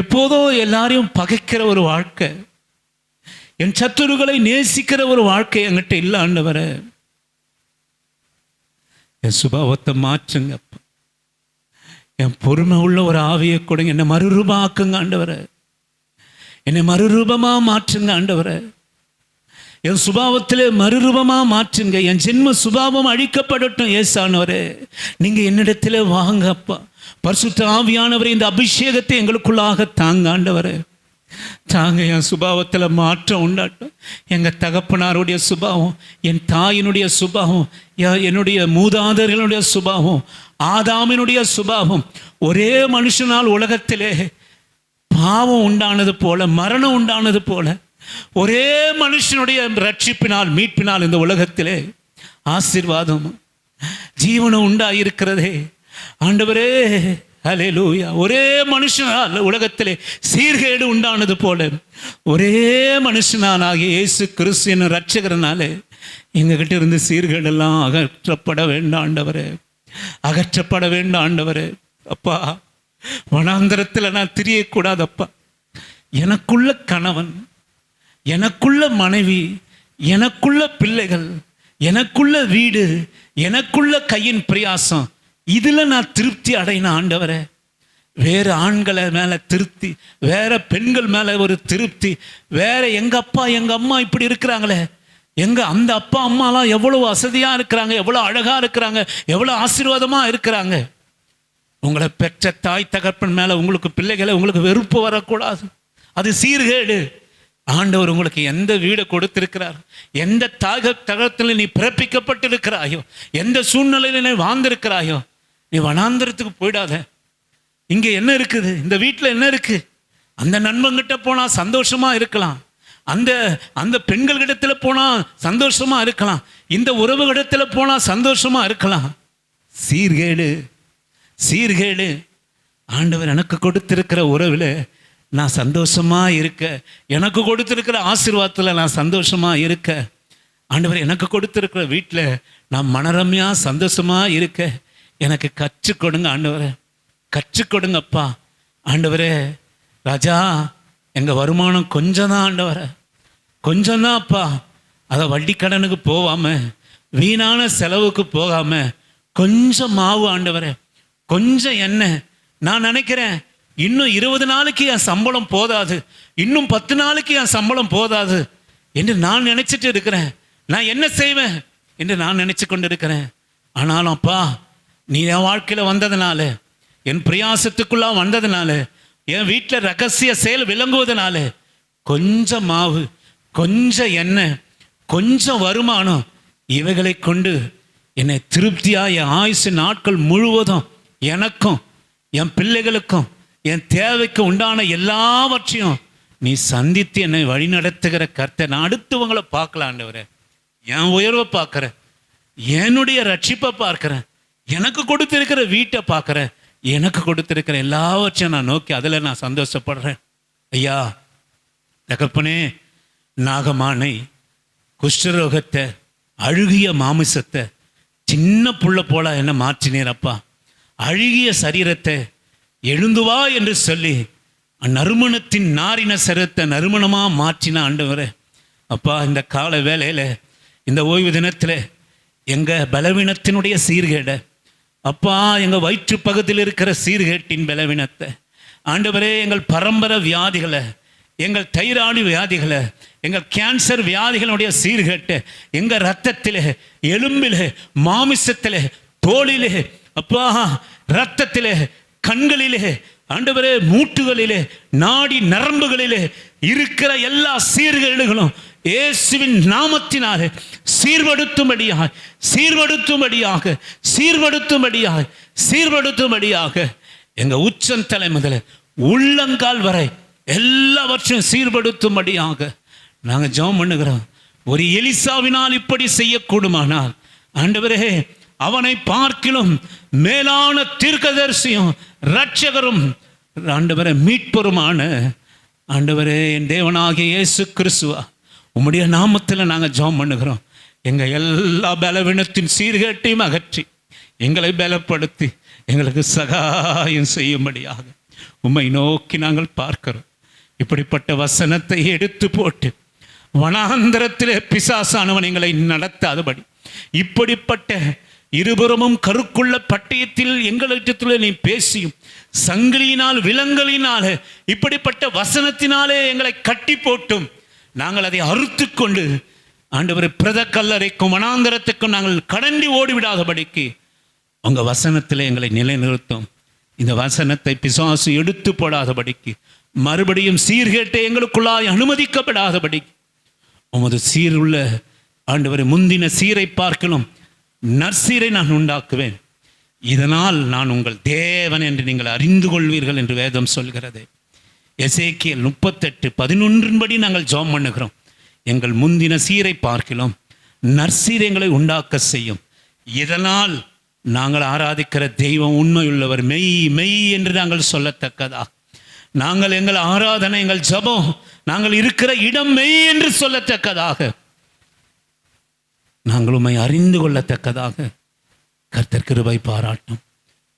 எப்போதோ எல்லாரையும் பகைக்கிற ஒரு வாழ்க்கை, என் சத்துருக்களை நேசிக்கிற ஒரு வாழ்க்கை என்கிட்ட இல்லை ஆண்டவரே. என் சுபாவத்தை மாற்றுங்க, என் பொறுமை உள்ள ஒரு ஆவியை கொடுங்க, என்னை மறுரூபமாக்குங்க ஆண்டவரே, என்னை மறுரூபமாக மாற்றுங்க ஆண்டவரே. என் சுபாவத்திலே மறுரூபமாக மாற்றுங்க. என் ஜென்ம சுபாவம் அழிக்கப்படட்டும் ஏசானவரே. நீங்கள் என்னிடத்தில் வாங்க அப்பா. பரிசுத்த ஆவியானவரே, இந்த அபிஷேகத்தை எங்களுக்குள்ளாக தாங்க ஆண்டவரே. தாங்க, என் சுபாவத்தில் மாற்றம் உண்டாட்டும். எங்கள் தகப்பனாருடைய சுபாவம், என் தாயினுடைய சுபாவம், என்னுடைய மூதாதையர்களுடைய சுபாவம், ஆதாமினுடைய சுபாவம், ஒரே மனுஷனால் உலகத்திலே பாவம் உண்டானது போல, மரணம் உண்டானது போல, ஒரே மனுஷனுடைய ரட்சிப்பினால், மீட்பினால் இந்த உலகத்திலே ஆசீர்வாதம் ஜீவனம் உண்டாயிருக்கிறதே ஆண்டவரே. ஹல்லேலூயா. ஒரே மனுஷனால் உலகத்திலே சீர்கேடு உண்டானது போல, ஒரே மனுஷனாகிய இயேசு கிறிஸ்து என்ற ரட்சகரனாலே எங்ககிட்ட இருந்து சீர்கேடெல்லாம் அகற்றப்பட வேண்டாம் ஆண்டவரே, அகற்றப்பட வேண்டாம் ஆண்டவரே. அப்பா, வனாந்தரத்தில் நான் திரியக்கூடாதப்பா. எனக்குள்ள கணவன், எனக்குள்ள மனைவி, எனக்குள்ள பிள்ளைகள், எனக்குள்ள வீடு, எனக்குள்ள கையின் பிரயாசம், இதில் நான் திருப்தி அடையின ஆண்டவரே. வேறு ஆண்களை மேலே திருப்தி, வேற பெண்கள் மேலே ஒரு திருப்தி, வேற எங்கள் அப்பா எங்கள் அம்மா இப்படி இருக்கிறாங்களே, அந்த அப்பா அம்மாலாம் எவ்வளோ வசதியாக இருக்கிறாங்க, எவ்வளோ அழகாக இருக்கிறாங்க, எவ்வளோ ஆசீர்வாதமாக இருக்கிறாங்க. உங்களை பெற்ற தாய் தகப்பன் மேலே உங்களுக்கு பிள்ளைகளை உங்களுக்கு வெறுப்பு வரக்கூடாது. அது சீர்கேடு. ஆண்டவர் உங்களுக்கு எந்த வீடை கொடுத்திருக்கிறார், எந்த தகத்தில் நீ பிறப்பிக்கப்பட்டிருக்கிறாயோ, எந்த சூழ்நிலையில் நீ வாழ்ந்திருக்கிறாயோ, நீ வனாந்திரத்துக்கு போயிடாத. இங்கே என்ன இருக்குது, இந்த வீட்டில் என்ன இருக்கு? அந்த நண்பன்கிட்ட போனால் சந்தோஷமா இருக்கலாம், அந்த பெண்களிடத்தில் போனால் சந்தோஷமா இருக்கலாம், இந்த உறவுகளிடத்தில் போனால் சந்தோஷமா இருக்கலாம். சீர்கேடு, சீர்கேடு. ஆண்டவர் எனக்கு கொடுத்திருக்கிற உறவில் நான் சந்தோஷமாக இருக்க, எனக்கு கொடுத்துருக்கிற ஆசீர்வாதத்தில் நான் சந்தோஷமாக இருக்க, ஆண்டவர் எனக்கு கொடுத்துருக்கிற வீட்டில் நான் மனரம்யாக சந்தோஷமாக இருக்க எனக்கு கற்றுக் கொடுங்க ஆண்டவரே, கற்றுக் கொடுங்கப்பா. ஆண்டவரே, ராஜா, எங்கள் வருமானம் கொஞ்சம் தான் ஆண்டவரே, கொஞ்சம் தான் அப்பா. அதை வட்டி கடனுக்கு போகாமல், வீணான செலவுக்கு போகாமல், கொஞ்சம் மாவு ஆண்டவரே, கொஞ்சம் எண்ணெய். நான் நினைக்கிறேன், இன்னும் 20 நாளைக்கு என் சம்பளம் போதாது, இன்னும் 10 நாளைக்கு என் சம்பளம் போதாது என்று நான் நினைச்சிட்டு இருக்கிறேன். நான் என்ன செய்வேன் என்று நான் நினைச்சு கொண்டு இருக்கிறேன். ஆனாலும் அப்பா, நீ என் வாழ்க்கையில் வந்ததுனால, என் பிரயாசத்துக்குள்ளா வந்ததுனால, என் வீட்டில் ரகசிய செயல் விளங்குவதனால, கொஞ்சம் மாவு, கொஞ்சம் எண்ணெய், கொஞ்சம் வருமானம், இவைகளை கொண்டு என்னை திருப்தியாக என் ஆயுசு நாட்கள் முழுவதும் எனக்கும் என் பிள்ளைகளுக்கும் என் தேவைக்கு உண்டான எல்லாவற்றையும் நீ சந்தித்து என்னை வழிநடத்துகிற கர்த்தர். நான் அடுத்தவங்களை பார்க்கல ஆண்டவரே, என் உயர்வை பார்க்குறேன், என்னுடைய ரட்சிப்பை பார்க்குறேன், எனக்கு கொடுத்திருக்கிற வீட்டை பார்க்குறேன், எனக்கு கொடுத்திருக்கிற எல்லாவற்றையும் நான் நோக்கி அதில் நான் சந்தோஷப்படுறேன். ஐயா தகப்பனே, நாகமானை, குஷ்டரோகத்தை, அழுகிய மாமிசத்தை, சின்ன புள்ள போல என்ன மாற்றினீரப்பா. அழுகிய சரீரத்தை எழுந்து வா என்று சொல்லி நறுமணத்தின் நாரின சரீரத்தை நறுமணமாக மாற்றின ஆண்டவரே. அப்பா, இந்த கால வேளையில், இந்த ஓய்வு தினத்தில் எங்கள் பலவீனத்தினுடைய சீர்கேடை அப்பா, எங்கள் வயிற்று பகுதியில் இருக்கிற சீர்கேட்டின் பலவீனத்தை ஆண்டவரே, எங்கள் பரம்பரை வியாதிகளை, எங்கள் தைராய்டு வியாதிகளை, எங்கள் கேன்சர் வியாதிகளுடைய சீர்கேட்டை எங்கள் ரத்தத்தில், எலும்பில், மாமிசத்தில், தோளிலே, அப்பா ரத்தத்திலே, கண்களிலே, ஆண்டவரே மூட்டுகளிலே, நாடி நரம்புகளிலே இருக்கிற எல்லா சீர்கேடுகளும் இயேசுவின் நாமத்தினாலே சீர்படுத்தும்படியாக சீர்படுத்தும்படியாக சீர்படுத்தும்படியாக சீர்படுத்தும்படியாக எங்க உச்சந்தலை முதல உள்ளங்கால் வரை எல்லாவற்றையும் சீர்படுத்தும்படியாக நாங்கள் ஜெபம் பண்ணுகிறோம். ஒரு எலிசாவினால் இப்படி செய்யக்கூடுமானால் ஆண்டவரே, அவனை பார்க்கிலும் மேலான தீர்க்கதரிசியும் இரட்சகரும் ஆண்டவரே மீட்பருமான ஆண்டவரே என் தேவனாகிய இயேசு கிறிஸ்துவா, உம்முடைய நாமத்தில் நாங்கள் ஜெபம் பண்ணுகிறோம். எங்கள் எல்லா பலவீனத்தின் சீர்கேட்டையும் அகற்றி எங்களை பலப்படுத்தி எங்களுக்கு சகாயம் செய்யும்படியாக உம்மை நோக்கி நாங்கள் பார்க்கிறோம். இப்படிப்பட்ட வசனத்தை எடுத்து போட்டு வனாந்தரத்திலே பிசாசானவன் எங்களை நடத்தாதபடி, இப்படிப்பட்ட இருபுறமும் கருக்குள்ள பட்டயத்தில் எங்களிடத்தில் நீ பேசியும் சங்கிலியினால் விலங்கலினால இப்படிப்பட்ட வசனத்தினாலே எங்களை கட்டி போட்டும் நாங்கள் அதை அறுத்து கொண்டு ஆண்டவரை பிரத கல்லறைக்கும் வனாந்தரத்துக்கும் நாங்கள் கடண்டி ஓடிவிடாதபடிக்கு உங்க வசனத்தில் எங்களை நிலைநிறுத்தும். இந்த வசனத்தை பிசாசு எடுத்து போடாதபடிக்கு, மறுபடியும் சீர்கேட்டை எங்களுக்குள்ளாய் அனுமதிக்கப்படாதபடிக்கு உமது சீருள்ள ஆண்டவரை முந்தின சீரை பார்க்கலும் நற்சீரை நான் உண்டாக்குவேன். இதனால் நான் உங்கள் தேவன் என்று நீங்கள் அறிந்து கொள்வீர்கள் என்று வேதம் சொல்கிறது. எசேக்கியேல் 38:11 நாங்கள் ஜெபம் பண்ணுகிறோம். எங்கள் முந்தின சீரை பார்க்கலாம் நற்சீரைகளை உண்டாக்க செய்யும். இதனால் நாங்கள் ஆராதிக்கிற தெய்வம் உண்மையுள்ளவர், மெய் மெய் என்று நாங்கள் சொல்லத்தக்கதா, நாங்கள் எங்கள் ஆராதனை எங்கள் ஜெபம் நாங்கள் இருக்கிற இடம் மெய் என்று சொல்லத்தக்கதாக, நாங்கள் உம்மை அறிந்து கொள்ளத்தக்கதாக கர்த்தர் கிருபை பாராட்டும்.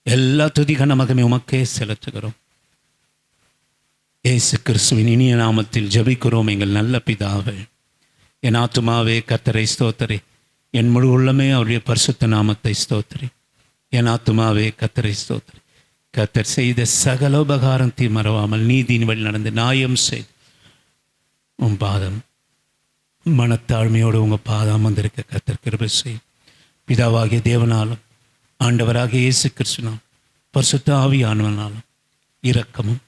எல்லா துதி கன மகிமை உமக்கே செலுத்துகிறோம். இயேசு கிறிஸ்துவின் இனிய நாமத்தில் ஜெபிக்கிறோம் எங்கள் நல்ல பிதாவே. என் ஆத்துமாவே கர்த்தரை ஸ்தோத்திரி, என் முழு உள்ளமே அவருடைய பரிசுத்த நாமத்தை ஸ்தோத்திரி. என் ஆத்துமாவே கர்த்தரை ஸ்தோத்திரி. கர்த்தர் செய்த சகல உபகாரத்தை மறவாமல் நீதியின் வழி நடந்து நியாயம் செய்து உன் பாதம் மனத்தாழ்மையோடு உங்கள் பாதம் வந்திருக்க கர்த்தர் கிருபை செய்யும். பிதாவாகிய தேவனாலும் ஆண்டவராகிய இயேசு கிறிஸ்துவினாலும் பரிசுத்த ஆவியானவனாலும் இரக்கமும்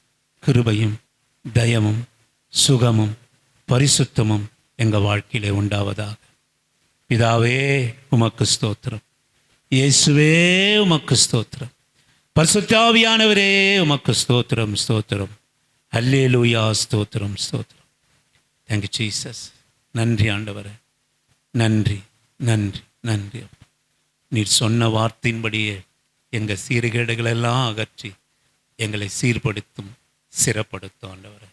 கிருபையும் தயமும் சுகமும் பரிசுத்தமும் எங்கள் வாழ்க்கையிலே உண்டாவதாக. பிதாவே உமக்கு ஸ்தோத்திரம், இயேசுவே உமக்கு ஸ்தோத்திரம், பரிசுத்த ஆவியானவரே உமக்கு ஸ்தோத்திரம் ஸ்தோத்திரம். அல்லேலூயா, ஸ்தோத்திரம் ஸ்தோத்திரம். Thank you Jesus. நன்றி ஆண்டவரே, நன்றி நன்றி நன்றி. நீர் சொன்ன வார்த்தையின்படியே எங்கள் சீர்கேடுகளெல்லாம் அகற்றி எங்களை சீர்படுத்தும் சிறப்படுத்தும் ஆண்டவரே.